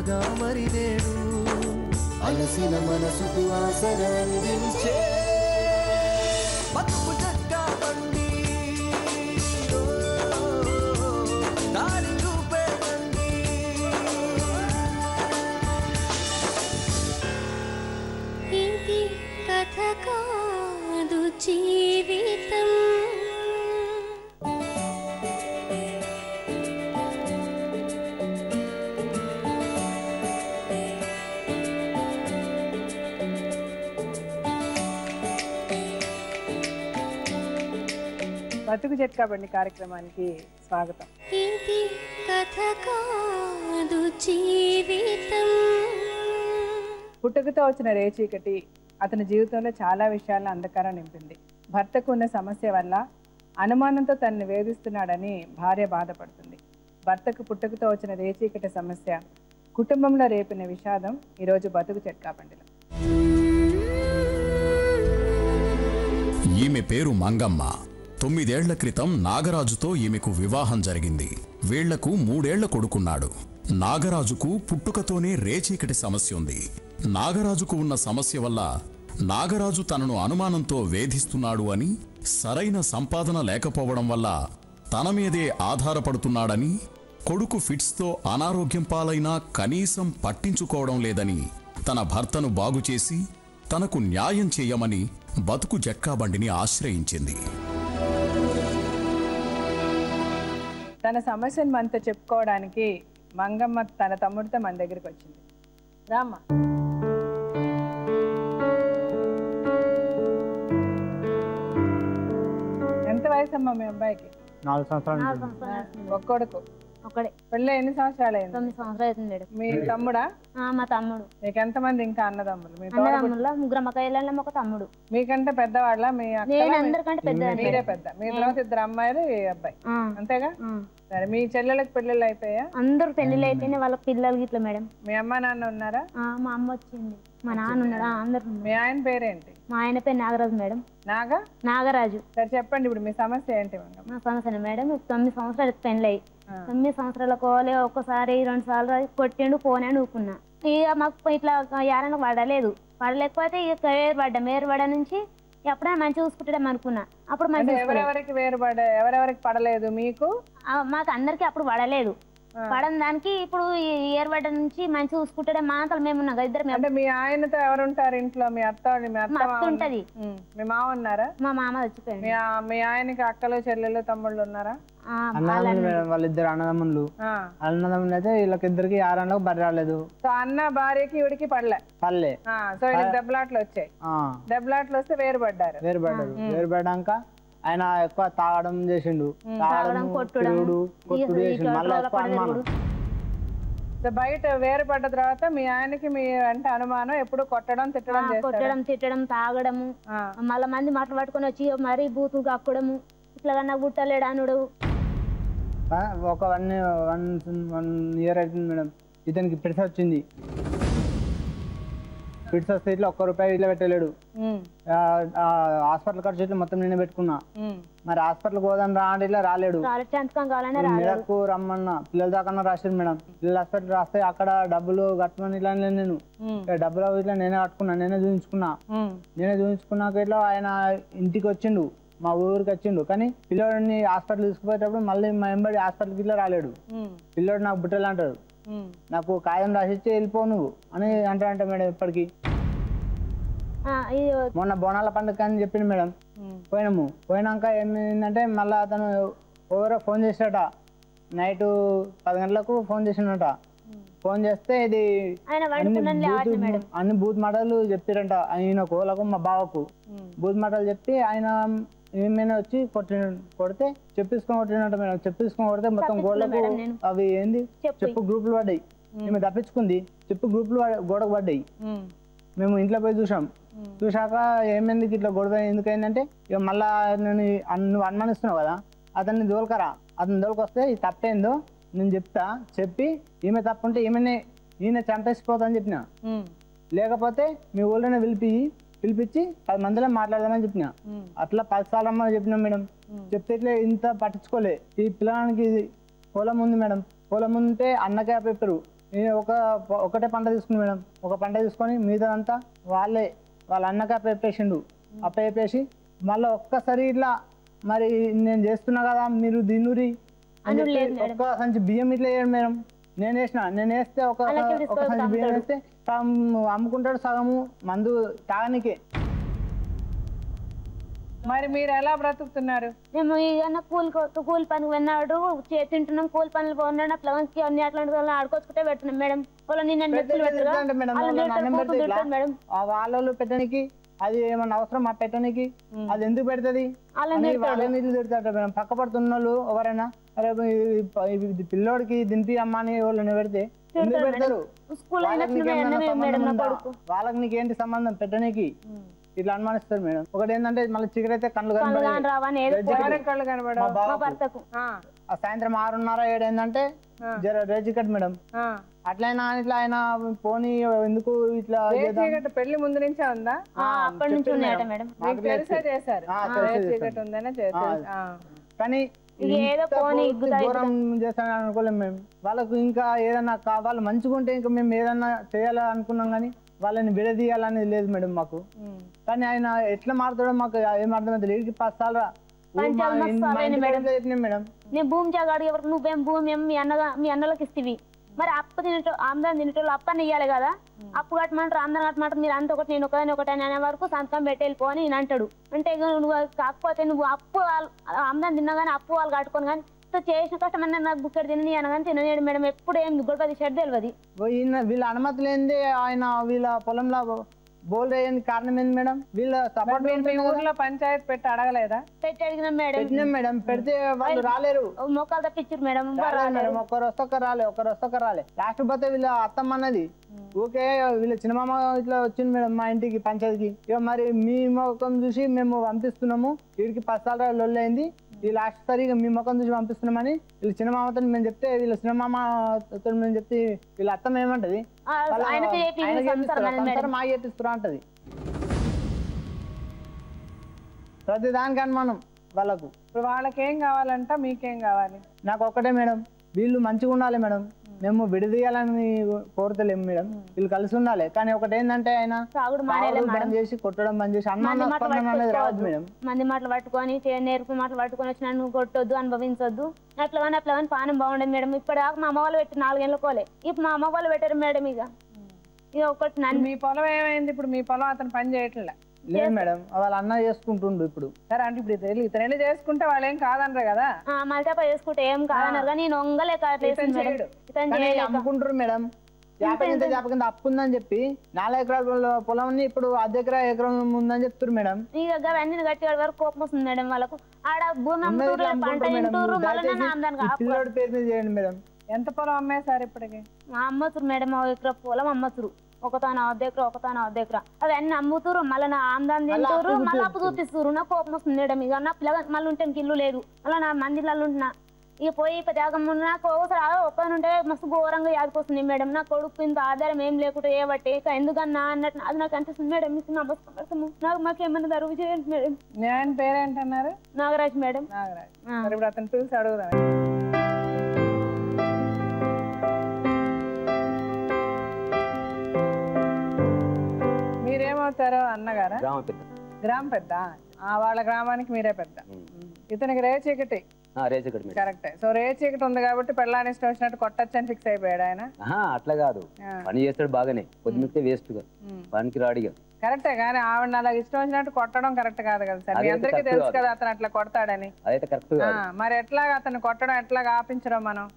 ఉండగా మరి నేడు అలసిన మనసుకు ఆసరందించే బతుకు చెక్కా బండి దారి చూపే బండి ఇది కథ కాదు జీవితం బతుకు జట్కా బండి కార్యక్రమానికి స్వాగతం. ఇది కథ కాదు జీవితం. పుట్టుకతో వచ్చిన రేచీకటి అతని జీవితంలో చాలా విషయాలను అంధకారం నింపింది. భర్తకు ఉన్న సమస్య వల్ల అనుమానంతో తనని వేధిస్తున్నాడని భార్య బాధపడుతుంది. భర్తకు పుట్టుకతో వచ్చిన రేచీకటి సమస్య కుటుంబంలో రేపిన విషాదం ఈరోజు బతుకు జట్కా బండిలో. ఈమె పేరు మంగమ్మ. 9 ఏళ్ల క్రితం నాగరాజుతో ఈమెకు వివాహం జరిగింది. వీళ్లకు 3 ఏళ్ల కొడుకున్నాడు. నాగరాజుకు పుట్టుకతోనే రేచీకటి సమస్య ఉంది. నాగరాజుకు ఉన్న సమస్య వల్ల నాగరాజు తనను అనుమానంతో వేధిస్తున్నాడు అని, సరైన సంపాదన లేకపోవడం వల్ల తన మీదే ఆధారపడుతున్నాడని, కొడుకు ఫిట్స్తో అనారోగ్యం పాలైనా కనీసం పట్టించుకోవడం లేదని తన భర్తను బాగుచేసి తనకు న్యాయం చేయమని బతుకు జట్కా బండిని ఆశ్రయించింది. తన సమస్యను మనతో చెప్పుకోవడానికి మంగమ్మ తన తమ్ముడితో మన దగ్గరికి వచ్చింది. రామ్మా. ఎంత వయసు అమ్మా మీ అబ్బాయికి? 4 సంవత్సరాలు. ఒక్కొడుకు ఒకడే. పెళ్ళి ఎన్ని సంవత్సరాలు అయింది? 9 సంవత్సరాలు అవుతుంది. మీ తమ్ముడా? మా తమ్ముడు. మీకు ఎంతమంది ఇంకా అన్నదమ్ములు? మీ అన్నదమ్ముల 3 అమ్మకాయలు, ఒక తమ్ముడు. మీకంటే పెద్దవాళ్ళ? మీ నేను అందరికంటే పెద్ద. మీరే పెద్ద. మీ తర్వాత 2 అమ్మాయిలు, ఈ అబ్బాయి, అంతేగా? సరే, మీ చెల్లెలకు పెళ్ళిళ్ళు అయిపోయా? అందరు పెళ్లిళ్ళు అయిపోయినాయి. వాళ్ళ పిల్లలకి ఇట్లా మేడం. మీ అమ్మ నాన్న ఉన్నారా? మా అమ్మ వచ్చింది, మా నాన్న ఉన్నాడా? అందరు. మీ ఆయన పేరేంటి? మా ఆయన పేరు నాగరాజు మేడం. నాగరాజు. సరే చెప్పండి, ఇప్పుడు మీ సమస్య ఏంటి? మా సమస్య మేడం 9 సంవత్సరాలు పెళ్ళి అయ్యి 9 సంవత్సరాల కోలే ఒక్కసారి 2 సార్లు కొట్టిండు, పోనే ఊకున్నా. ఇక మాకు ఇట్లా యారన పడలేదు. పడలేకపోతే ఇక వేరుపడ్డ నుంచి ఎప్పుడైనా మంచిగా చూసుకుంటాం అనుకున్నా. అప్పుడు ఎవరెవరికి పడలేదు? మీకు? మాకు అందరికి అప్పుడు పడలేదు. పడని దానికి ఇప్పుడు ఏర్పడ్డ నుంచి మంచి చూసుకుంటే మా అంతలు మేమున్నాం ఇద్దరు. అంటే మీ ఆయనతో ఎవరుంటారు ఇంట్లో? మీ అత్త ఉంటది. మీ మామ ఉన్నారా? మా మామ చచ్చిపోయింది. మీ ఆయనకి అక్కలు, చెల్లెలు, తమ్ముళ్ళు ఉన్నారా? వాళ్ళిద్దరు అన్నదమ్ములు. అన్నదమ్ములు అయితే వీళ్ళకిద్దరికి ఆరంలో బరి రాలేదు. సో అన్న భార్యకి ఈవిడికి పడలే. సో ఇది దెబ్బలాట్లు వచ్చాయి. దెబ్బలాట్లు వస్తే వేరుపడ్డారు. వేరుపడ్డాక ఆయన ఎక్కువ తాగడం చేసిండు. కొట్టుడు చేసిండు. మళ్ళీ ఎక్కువ అనుమానం. సో బయట వేరుపడ్డ తర్వాత మీ ఆయనకి మీ అంటే అనుమానం, ఎప్పుడు కొట్టడం తిట్టడం తాగడము, మళ్ళీ మంది మాటలు పట్టుకొని వచ్చి మరీ బూతులు కక్కడము, ఇట్లా కన్నా గుట్టలేడు అనుడు. ఒక 1 ఇయర్ అవుతుంది మేడం. ఇతనికి పిడిస వచ్చింది. ఫిట్స్ వస్తే ఇట్లా ₹1 ఇట్లా పెట్టలేడు. హాస్పిటల్ ఖర్చు ఇట్లా మొత్తం నేనే పెట్టుకున్నా. మరి హాస్పిటల్ పోదాం రా అంటే ఇట్లా రాలేడు. మెదక్కు రమ్మన్నా. పిల్లల దాకా రాశారు మేడం. పిల్లల హాస్పిటల్ రాస్తే అక్కడ డబ్బులు కట్టమని ఇట్లా నేను డబ్బులు ఇట్లా నేనే కట్టుకున్నా. నేనే చూపించుకున్నాక ఇట్లా ఆయన ఇంటికి వచ్చిండు, మా ఊరికి వచ్చిండు. కానీ పిల్లోడిని హాస్పిటల్ తీసుకుపోయేటప్పుడు మళ్ళీ మా ఎంబడి హాస్పిటల్కి ఇట్లా రాలేడు. పిల్లోడు నాకు బుట్టలు అంటాడు. నాకు కాయం రాసిచ్చి వెళ్ళిపో నువ్వు అని అంటాడంట మేడం. ఇప్పటికి మొన్న బోనాల పండుగ అని చెప్పింది మేడం. పోయినాక ఏమైందంటే మళ్ళీ అతను ఎవరో ఫోన్ చేసాట. నైట్ 10 గంటలకు ఫోన్ చేసిండట. ఫోన్ చేస్తే ఇది అన్ని బూత్ మాటలు చెప్పారంట. ఆయన కోలకు మా బావకు బూత్ మాటలు చెప్పి ఆయన ఏమైనా వచ్చి కొడితే చెప్పేసుకొని కొట్టినట్ట మేడం. చెప్పేసుకొని కొడితే మొత్తం గోడలకు అవి ఏంది చెప్పు గ్రూపులు పడ్డాయి. మేము తప్పించుకుంది చెప్పు గ్రూపులు గోడకు పడ్డాయి. మేము ఇంట్లో పోయి చూసాక ఏమైంది ఇట్లా గొడవ ఎందుకైందంటే, ఇక మళ్ళా నువ్వు అనుమానిస్తున్నావు కదా, అతన్ని దోలుకరా. అతను దోలుకొస్తే ఈ తప్పేందో నేను చెప్పి ఈమె తప్పుంటే ఈయన చంపేసిపోతా అని చెప్పిన. లేకపోతే మీ ఊళ్ళోనే పిలిపించి 10 మందిలో మాట్లాడదామని చెప్పిన. అట్లా 10 సార్లు చెప్పినాం మేడం. చెప్తే ఇట్లా ఇంత పట్టించుకోలే. ఈ పిల్లగానికి పొలం ఉంది మేడం. పొలం ఉంటే అన్నకే చెప్పారు. ఒకటే పంట తీసుకుని మేడం, ఒక పంట తీసుకొని మిగతాదంతా వాళ్ళ అన్నకి అప్పేసిండు. అప్పేసి మళ్ళీ ఒక్కసారి ఇట్లా మరి నేను చేస్తున్నా కదా మీరు దిన్నూరి ఒక్క సంచి బియ్యం ఇట్లా వేయడం మేడం. నేను వేస్తే ఒక సంచి బియ్యం వేస్తే అమ్ముకుంటాడు సగము మందు తాగనికే. మరి మీరు ఎలా బ్రతుకుతున్నారు? మేము ఏదన్నా కూలి పనికి వెళ్ళినాడు తింటున్నాం, కూలి పనులు పోన్నాడు అట్లా అన్ని అట్లాంటి ఆడుకొచ్చుకుంటే పెడుతున్నాం మేడం. మేడం వాళ్ళు పెట్టడానికి అది ఏమన్నా అవసరం మా పెట్టడానికి అది ఎందుకు పెడుతుంది వాళ్ళని తిడతాడు మేడం. పక్క పడుతున్న వాళ్ళు ఎవరైనా అరే పిల్లోడికి దింపి అమ్మ అని వాళ్ళని పెడితే ఎందుకు పెడతారు? వాళ్ళకి నీకేంటి సంబంధం పెట్టడానికి? ఇట్లా అనుమానిస్తారు మేడం. ఒకటి ఏంటంటే మళ్ళీ చికెన్ అయితే కళ్ళు సాయంత్రం 6:30 7 ఏంటంటే రేజికట్ మేడం. అట్లయినా ఇట్లా ఆయన పోనీ ఎందుకు ఇట్లా పెళ్లి ముందు నుంచే ఉందా? అప్పటి నుంచి ఉన్నాయట మేడం. కానీ దూరం చేస్తాను అనుకోలేము మేము. వాళ్ళకు ఇంకా ఏదన్నా వాళ్ళు మంచిగా ఉంటే ఇంకా మేము ఏదన్నా చేయాలని అనుకున్నాం కానీ వాళ్ళని విడదీయాలనేది లేదు మేడం మాకు. కానీ ఆయన ఎట్లా మారుతాడో మాకు ఏం అర్థమైంది. 10 సార్లు మేడం నేను భూమి జాగాడు ఎవరికి నువ్వేం భూమి మీ అన్నలకు ఇస్తేవి మరి అప్పు తినటో ఆమ్దాన్ని తినటోళ్ళు అప్పని ఇవ్వాలి కదా. అప్పు కట్టమంటారు ఆమ్దాన్ని కట్టమంటారు మీరు అంత ఒకటి నేను ఒకటి అనే వరకు సంతకం పెట్టి వెళ్ళిపోని నేను అంటాడు. అంటే నువ్వు కాకపోతే నువ్వు అప్పు ఆమ్దాన్ని తిన్నా కానీ అప్పు వాళ్ళు కట్టుకొని కానీ చేసిన కష్టమన్నా నాకు బుక్కడి తినని అనగానే తినలేడు మేడం. ఎప్పుడు ఏం గొడవ తీసాడు తెలియదు. వీళ్ళ అనుమతి లేనిదే ఆయన వీళ్ళ పొలంలో బోల్ వేయని కారణం ఏంది మేడం? వీళ్ళ ఊర్లో పంచాయతీ పెట్టి అడగలేదా? పెట్టి అడిగినాం మేడం. పెట్టినాం మేడం. పెడితే వాళ్ళు రాలేరు. మొక్కలు తప్పించారు మేడం. ఒకరు వస్తొక్క రాలే. లాస్ట్ పోతే వీళ్ళ అత్తమ్మ అన్నది ఓకే వీళ్ళ చిన్నమామ ఇట్లా వచ్చింది మేడం మా ఇంటికి పంచాయతీకి. ఇక మరి మీ ముఖం చూసి మేము పంపిస్తున్నాము వీడికి 10 సార్లు లొల్లైంది ఈ లాస్ట్ సరిగా మీ ముఖం చూసి పంపిస్తున్నామని వీళ్ళ చిన్నమామతో మేము చెప్తే వీళ్ళ చిన్నమామతో మేము చెప్తే వీళ్ళ అత్తమ్మ ఏమంటది మా చేపిస్తురా అంటది. ప్రతి దానికి అనుమానం వాళ్ళకు. ఇప్పుడు వాళ్ళకేం కావాలంట మీకేం కావాలి? నాకు ఒక్కటే మేడం వీళ్ళు మంచిగా ఉండాలి మేడం. మేము విడదీయాలని కోరతలేము మేడం. వీళ్ళు కలిసి ఉండాలి. కానీ ఒకటి ఏంటంటే ఆయన బంద్ చేసి కొట్టడం బంద్ చేసి అనేది రావద్దు మేడం. మంది మాటలు పట్టుకొని నేర్పు మాటలు పట్టుకొని వచ్చి నన్ను కొట్టొద్దు అనుభవించొద్దు అట్లా కానీ పానం బాగుండదు మేడం. ఇప్పటిదాకా మా అమ్మ వాళ్ళు పెట్టి 4 ఏళ్ళ కోలే ఇప్పుడు మా అమ్మ వాళ్ళు పెట్టారు మేడం. ఇక ఒకటి మీ పొలం ఏమైంది? ఇప్పుడు మీ పొలం అతను పని చేయట్లే లేదు మేడం. వాళ్ళ అన్న చేసుకుంటుండు ఇప్పుడు. సరే అంటే ఇప్పుడు ఇతను చేసుకుంటే వాళ్ళు ఏం కాదనరు కదా? మల్టపా చేసుకుంటే ఏం కాదన్నారు కానీ నేను ఒంగలేక అమ్ముకుంటారు మేడం. జాప కింద అప్పు ఉందని చెప్పి 4 ఎకరాల పొలం ఇప్పుడు 1/2 ఎకరం ఉందని చెప్తారు మేడం. ఇక అవన్నీ గట్టి వరకు కోపం వస్తుంది మేడం వాళ్ళకు. ఆడ భూమి పిల్లోడి పేరు మీద చేయండి మేడం. ఎంత పొలం అమ్మేసారు ఇప్పటికి? అమ్మతురు మేడం 1 ఎకరా పొలం అమ్మతురు. ఒకతాన 1/2 ఎకరా ఒకతాన 1/2 ఎకరా అవన్నీ అమ్ముతురు. మళ్ళీ నా ఆమ్దాన్ని తింటారు మళ్ళీ అప్పు చూపిస్తున్నారు. నాకు కోపం వస్తుంది మేడం. ఇక నా పిల్లగా మళ్ళీ ఉంటే ఇల్లు లేదు మళ్ళీ నా మందిలో ఉంటున్నా. ఇక పోయి త్యాగం నాకు ఒకసారి ఒక్కనుంటే మస్తు ఘోరంగా యాదకొస్తుంది మేడం. నా కొడుకు ఇంత ఆధారం ఏం లేకుండా ఏ బట్టి ఎందుకన్నా అన్నట్టు అది నాకు అనిపిస్తుంది మేడం. మీకు నమస్కారం. నాకు మాకేమన్నా దరువు చేయండి మేడం. నేను పేరేంటన్నారు? నాగరాజ్ మేడం. నాగరాజ్. ఇప్పుడు అతను పిలిచి అడుగుదా? మీరేమవుతారో అన్నగారా? గ్రామ పెద్ద. వాళ్ళ గ్రామానికి మీరే పెద్ద. ఇతనికి రేచీకటి కరెక్టే. సో రేచీకటి ఉంది కాబట్టి పెళ్ళాన్ని ఇష్టం వచ్చినట్టు కొట్టచ్చని ఫిక్స్ అయిపోయాడు ఆయన. అట్లా కాదు, పని చేస్తాడు బాగానే, పొద్దుమితే వేస్ట్ గా పనికి రాడిగా. కరెక్టే కానీ ఆవిడ అలా ఇష్టం వచ్చినట్టు కొట్టడం కరెక్ట్ కాదు కదా సార్. మీ అందరికీ తెలుసు కదా అతను అట్లా కొడతాడని. అదైతే కరెక్ట్. మరి ఎట్లాగా అతను కొట్టడం ఎట్లాగా ఆపించడం మనం?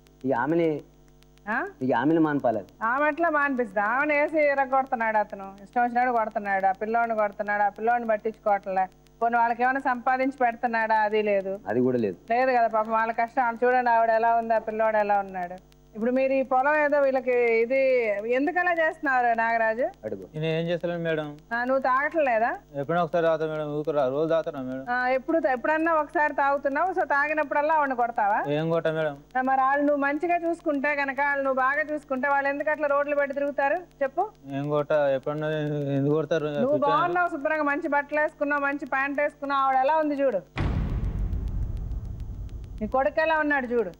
ఆమెను మాన్పాలి. ఆమె ఎట్లా మానిపిస్తుంది? ఆమెను వేసి ఎరగొడుతున్నాడు అతను. ఇష్టం వచ్చినట్టు కొడుతున్నాడు. ఆ పిల్లోడిని కొడుతున్నాడు. ఆ పిల్లోడిని పట్టించుకోవట్లే. కొన్ని వాళ్ళకి ఏమైనా సంపాదించి పెడుతున్నాడా? అది లేదు. అది కూడా లేదు. లేదు కదా పాపం వాళ్ళ కష్టం. చూడండి ఆవిడ ఎలా ఉంది, ఆ పిల్లోడు ఎలా ఉన్నాడు. ఇప్పుడు మీరు ఈ పొలం ఏదో వీళ్ళకి ఇది ఎందుకలా చేస్తున్నారు నాగరాజు? ఏం చేస్తాను మేడం? నువ్వు తాగట్లేదా? ఎప్పుడైనా ఒకసారి తాగుతా మేడం. రోజు తాగుతున్నా మేడం. ఎప్పుడన్నా ఒకసారి తాగుతున్నావు. సో తాగినప్పుడల్లా ఆవిడ కొడతావా? ఏం కొట్టా మేడం. మరి వాళ్ళు నువ్వు మంచిగా చూసుకుంటే కనుక, వాళ్ళు నువ్వు బాగా చూసుకుంటే వాళ్ళు ఎందుకు అట్లా రోడ్లు పెట్టి తిరుగుతారు చెప్పు? ఏం కొట్టా? ఎప్పుడన్నా ఎందుకు కొడతారు? నువ్వు బాగున్నావు, శుభ్రంగా మంచి బట్టలు వేసుకున్నావు, మంచి ప్యాంట్ వేసుకున్నావు. ఆవిడ ఎలా ఉంది చూడు. నీ కొడుకు ఎలా ఉన్నాడు చూడు.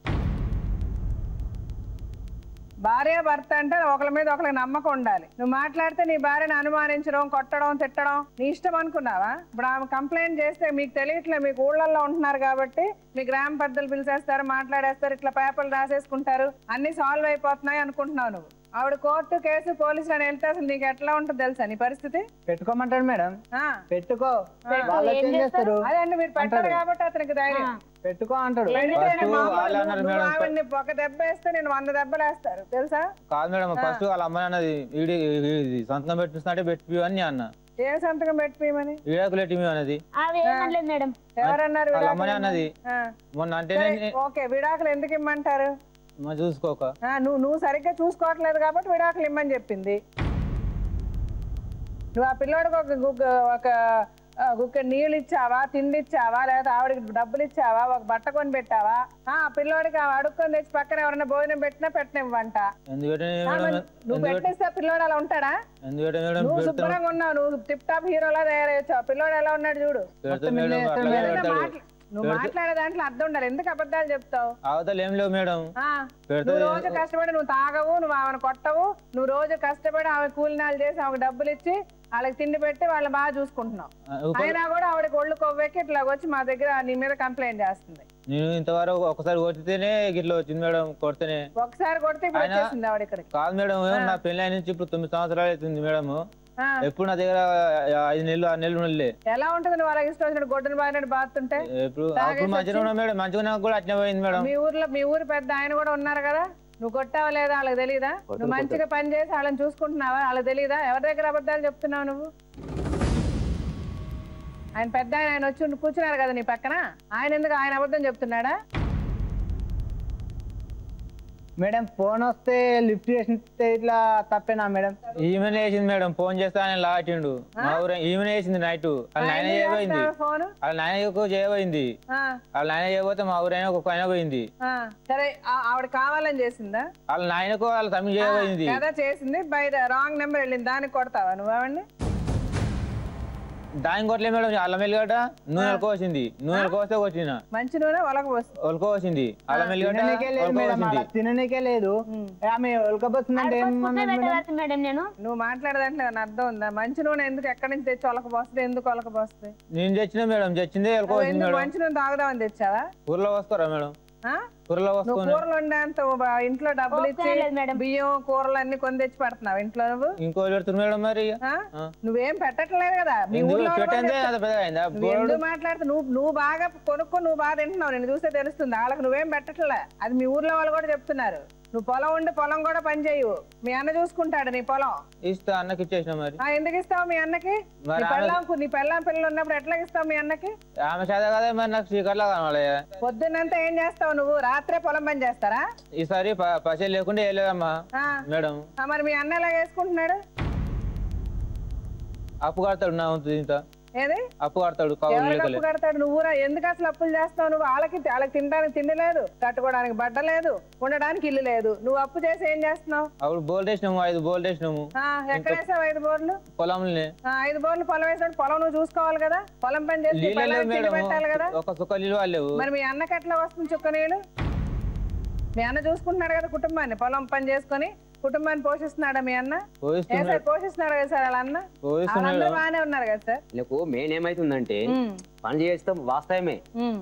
భార్య భర్త అంటే ఒకరి మీద ఒకరికి నమ్మకం ఉండాలి. నువ్వు మాట్లాడితే నీ భార్యను అనుమానించడం, కొట్టడం, తిట్టడం నీ ఇష్టం అనుకున్నావా? ఇప్పుడు ఆమె కంప్లైంట్ చేస్తే మీకు తెలియట్లేదు, మీకు ఊళ్ళల్లో ఉంటున్నారు కాబట్టి మీ గ్రామ పెద్దలు పిలిచేస్తారు, మాట్లాడేస్తారు, ఇట్లా పేపర్లు రాసేసుకుంటారు, అన్ని సాల్వ్ అయిపోతున్నాయి అనుకుంటున్నావు నువ్వు. ఆవిడ కోర్టు కేసు పోలీసులు అని వెళ్తే అసలు నీకు ఎట్లా ఉంటుంది తెలుసా నీ పరిస్థితి? పెట్టుకోమంటాడు మేడం, పెట్టుకో చేస్తారు. అదే అండి, మీరు పెట్టారు కాబట్టి అతనికి ధైర్యం. పెట్టుకో అంటాడు. ఆవిడ్ని ఒక దెబ్బ వేస్తే నేను 100 దెబ్బలు వేస్తారు తెలుసా? కాదు మేడం, ఫస్ట్ వాళ్ళ అమ్మాయి అన్నది సంతకం పెట్టిస్తుంటే పెట్టి అని అన్న. ఏ సంతకం పెట్టిమని? విడాకులు ఎట్టి అన్నది. ఎవరన్నారు? వాళ్ళ అమ్మాయి అన్నది మొన్న. అంటే ఓకే, విడాకులు ఎందుకు ఇమ్మంటారు? చూసుకోక నువ్వు సరిగ్గా చూసుకోవట్లేదు కాబట్టి విడాకులు ఇమ్మని చెప్పింది. నువ్వు ఆ పిల్లోడికి ఒక గుక్క నీళ్ళు ఇచ్చావా, తిండి ఇచ్చావా, లేదా ఆవిడకి డబ్బులు ఇచ్చావా, ఒక బట్ట కొని పెట్టావా? ఆ పిల్లోడికి అడుక్కొని తెచ్చి పక్కన ఎవరైనా భోజనం పెట్టినా పెట్టనివ్వంట. నువ్వు పెట్టేస్తే పిల్లోడు అలా ఉంటాడా? నువ్వు శుభ్రంగా ఉన్నావు, నువ్వు టిప్ టాప్ హీరోలా తయారయ్యొచ్చావు. పిల్లోడు ఎలా ఉన్నాడు చూడు. నువ్వు మాట్లాడే దాంట్లో అర్థం ఉండాలి. ఎందుకు అబద్ధాలు చెప్తావు? నువ్వు రోజు కష్టపడి నువ్వు తాగవు, నువ్వు ఆమెను కొట్టవు, నువ్వు రోజు కష్టపడి ఆమె కూలినాలు చేసి ఆమెకు డబ్బులు ఇచ్చి వాళ్ళకి తిండి పెట్టి వాళ్ళని బాగా చూసుకుంటున్నావు. అయినా కూడా ఆవిడకి ఒళ్ళు కొవ్వెక్కి ఇట్లా వచ్చి మా దగ్గర నీ మీద కంప్లైంట్ చేస్తుంది. నేను ఇంతవరకు ఒకసారి కొట్టితేనే గిట్లా వచ్చింది మేడం. కొడితేనే ఒకసారి కొడితే ఇప్పుడు వచ్చేసింది ఆవిడ ఇక్కడికి. కాదు మేడం, నా పెళ్లి అయిన నుంచి ఇప్పుడు 9 సంవత్సరాలు అవుతుంది మేడం. ఎప్పుడు నా దగ్గర 5 నెలలు 6 నెలలు ఉండలే. ఎలా ఉంటుంది నువ్వు వాళ్ళకి ఇష్టం వచ్చినట్టు గొడ్డలు బాగినట్టు బాతుంటే? ఇప్పుడు మంచిగా మేడం, మంచిగా కూడా అట్నే పోయింది మేడం. మీ ఊరు పెద్ద ఆయన కూడా ఉన్నారు కదా, నువ్వు కొట్టావా లేదా వాళ్ళకి తెలీదా? నువ్వు మంచిగా పని చేసి వాళ్ళని చూసుకుంటున్నావా వాళ్ళకి తెలీదా? ఎవరి దగ్గర అబద్ధాలు చెప్తున్నావు నువ్వు? ఆయన పెద్ద ఆయన వచ్చి కూర్చున్నారు కదా నీ పక్కన, ఆయన ఎందుకు ఆయన అబద్ధం చెప్తున్నాడా? మేడం ఫోన్ వస్తే లిఫ్ట్ చేస్తే ఇట్లా తప్పేనా మేడం? ఈమెనే వేసింది మేడం, ఫోన్ చేస్తే ఆయన లాటిండు. మా ఊరు ఈమెనే వేసింది నైట్. వాళ్ళ నాయన చేయబోయింది, వాళ్ళ నాయన చేయబోయింది, వాళ్ళ నాయన చేయబోతే మా ఊరైనా ఒక ఆయన పోయింది. సరే, ఆవిడ కావాలని చేసిందా? వాళ్ళ నాయనకు వాళ్ళ తమ్మి చేయబోయింది కదా చేసింది. బై రాంగ్ నెంబర్ వెళ్ళింది, దానికి కొడతావా నువ్వు ఆవిడ్ని? దాని కొట్టలే మేడం. అల్లం వెల్లిగడ్డ నూనె కోసింది, నూనె కోస్తే కొట్టిన. మంచి నూనె ఒలకోసింది, అల్లం వెల్లిగడ్డ తిననీకే లేదు. ఆమె ఒలకపోతుందంటే నువ్వు మాట్లాడదాంట్లో అర్థం ఉందా? మంచి నూనె ఎందుకు ఎక్కడి నుంచి తెచ్చి ఒలకపోస్తుంది? ఎందుకు ఒలకపోస్తుంది? నేను తెచ్చిన మేడం, తెచ్చిందే ఒలకోసింది. మంచి నూనె తాగుదామని తెచ్చావా? ఊర్లో వస్తారా మేడం? కూరలు వండేంత ఇంట్లో డబ్బులు ఇచ్చి బియ్యం కూరలు అన్ని కొని తెచ్చి పెడుతున్నావు ఇంట్లో నువ్వు? ఇంకో పెడుతుంది మేడం. మరి నువ్వేం పెట్టట్లేదు కదా. ఎందుకు మాట్లాడుతూ నువ్వు బాగా కొనుక్కొని నువ్వు బాగా తింటున్నావు, నేను చూస్తే తెలుస్తుంది. వాళ్ళకి నువ్వేం పెట్టట్లే, అది మీ ఊర్లో వాళ్ళు కూడా చెప్తున్నారు. నువ్వు పొలం ఉండి పొలం కూడా పని చేయవు, మీ అన్న చూసుకుంటాడు నీ పొలం. ఇస్తా అన్నకి ఇచ్చేసిన. మరి ఎందుకు ఇస్తావు మీ అన్నకి? నీ పెళ్ళాం పిల్లలు ఉన్నప్పుడు ఎట్లా ఇస్తావు మీ అన్నకి? ఆమె చదువు కదా, మరి నాకు చీకట్లా కావాలి. పొద్దున్నంతా ఏం చేస్తావు నువ్వు? రాత్రే పొలం పని చేస్తారా? ఈసారి పైసలు లేకుండా వేయలేదమ్మా మేడం. మరి మీ అన్న ఎలా వేసుకుంటున్నాడు? అప్పు కడతాడు నా ఇంత. ఏది అప్పు కడతాడు? అప్పు కడతాడు. నువ్వు ఎందుకు అసలు అప్పులు చేస్తావు? నువ్వు వాళ్ళకి తినడానికి తిండి లేదు, కట్టుకోవడానికి బట్ట లేదు, ఉండడానికి ఇల్లు లేదు. నువ్వు అప్పు చేసి ఏం చేస్తున్నావు? అప్పుడు బోర్లు వేసినాము, 5 బోర్లు వేసినాము. ఎక్కడ వేసావు 5 బోర్లు? పొలంలోనే. 5 బోర్లు పొలం వేసినప్పుడు పొలం నువ్వు చూసుకోవాలి కదా, పొలం పని చేసి పెట్టాలి కదా. ఒక చుక్క నీళ్ళు వాళ్ళేవు. మరి మీ అన్నకి ఎట్లా వస్తుంది చుక్క నీళ్ళు? మీ అన్న చూసుకుంటున్నాడు కదా కుటుంబాన్ని, పొలం పని చేసుకుని కుటుంబాన్ని పోషిస్తున్నాడా మీ అన్న? పోషిస్తున్నాడు కదా సార్ వాళ్ళ అన్న? వాళ్ళందరూ బాగానే ఉన్నారు కదా సార్. నీకు మెయిన్ ఏమైతుందంటే పని చేస్తాం వాస్తవమే,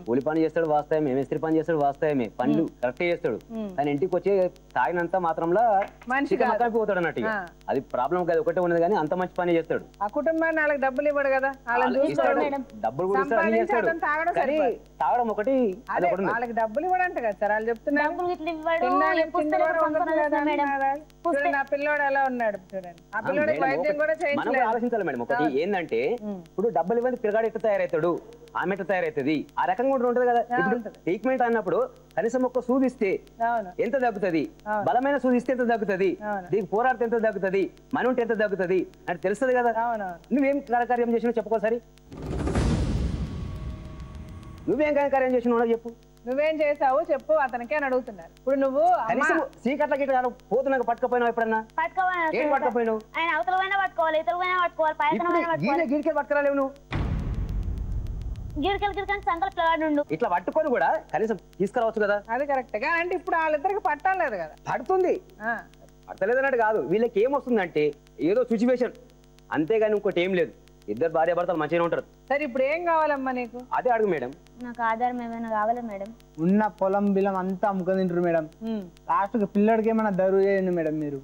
కూలి పని చేస్తాడు వాస్తవమే, మేస్త్రి పని చేస్తాడు వాస్తవమే, పనులు కరెక్ట్ చేస్తాడు. కానీ ఇంటికి వచ్చి తాగినంత మాత్రంలో పోతాడు అన్నట్టు. అది ప్రాబ్లం కాదు, ఒకటే ఉన్నది కానీ అంత మంచి పని చేస్తాడు. ఆ కుటుంబాన్ని వాళ్ళకి డబ్బులు ఇవ్వడు కదా, డబ్బులు కూడా తాగడం ఒకటి. వాళ్ళకి డబ్బులు ఇవ్వడంట కదా సార్ వాళ్ళు చెప్తున్నారు. నా పిల్లోడు ఎలా ఉన్నాడు చూడండి, ఆ పిల్లోడికి వైద్యం కూడా చేయించలేదు. ఆలోచించాలి మేడం. ఒకటి ఏంటంటే ఇప్పుడు డబ్బులు ఇవ్వని పిల్లగాడు ఎట్లా తయారవుతాడు, ఆమె ఎట్లా తయారవుతుంది, ఆ రకంగా కూడా ఉంటది కదా. ఇప్పుడు ట్రీట్మెంట్ అన్నప్పుడు కనీసం ఒక్క సూదిస్తే ఎంత తగ్గుతుంది, బలమైన సూదిస్తే ఎంత తగ్గుతుంది, దీనికి పోరాడితే ఎంత తగ్గుతుంది, మన ఉంటే ఎంత తగ్గుతుంది అంటే తెలుస్తుంది కదా. నువ్వేం కార్యం చేసినావు చెప్పుకోసారి, నువ్వేం కార్యం చేసినావు చెప్పు. నువ్వేం చేసావు చెప్పు అతనికి అని అడుగుతున్నారు. ఇప్పుడు నువ్వు సీకట్ల గిట్ల పోతున్నాక పట్టుకపోయినావు ఎప్పుడన్నా? ఏం పట్టుకపోయినావు? గిడికే పట్టుకురాలేవు నువ్వు. గిడికెళ్ళి సంకల పిల్లగాడు ఇట్లా పట్టుకొని కూడా కనీసం తీసుకురావచ్చు కదా. అది కరెక్ట్ గా. అంటే ఇప్పుడు వాళ్ళిద్దరికి పట్టాలేదు కదా. పడుతుంది, పడతలేదు అన్నట్టు కాదు. వీళ్ళకి ఏమొస్తుందంటే ఏదో సిచ్యువేషన్, అంతేగాని ఇంకోటి ఏం లేదు. ఇద్దరు భార్య భర్తలు మంచిగా ఉంటారు. సరే ఇప్పుడు ఏం కావాలమ్మా నీకు? అదే అడుగు మేడం. నాకు ఆధారం ఏమైనా కావాలి మేడం. ఉన్న పొలం బిలం అంతా అమ్ముకొని తింటారు మేడం. లాస్ట్ కి పిల్లడికి ఏమైనా దరువు చేయండి మేడం. మీరు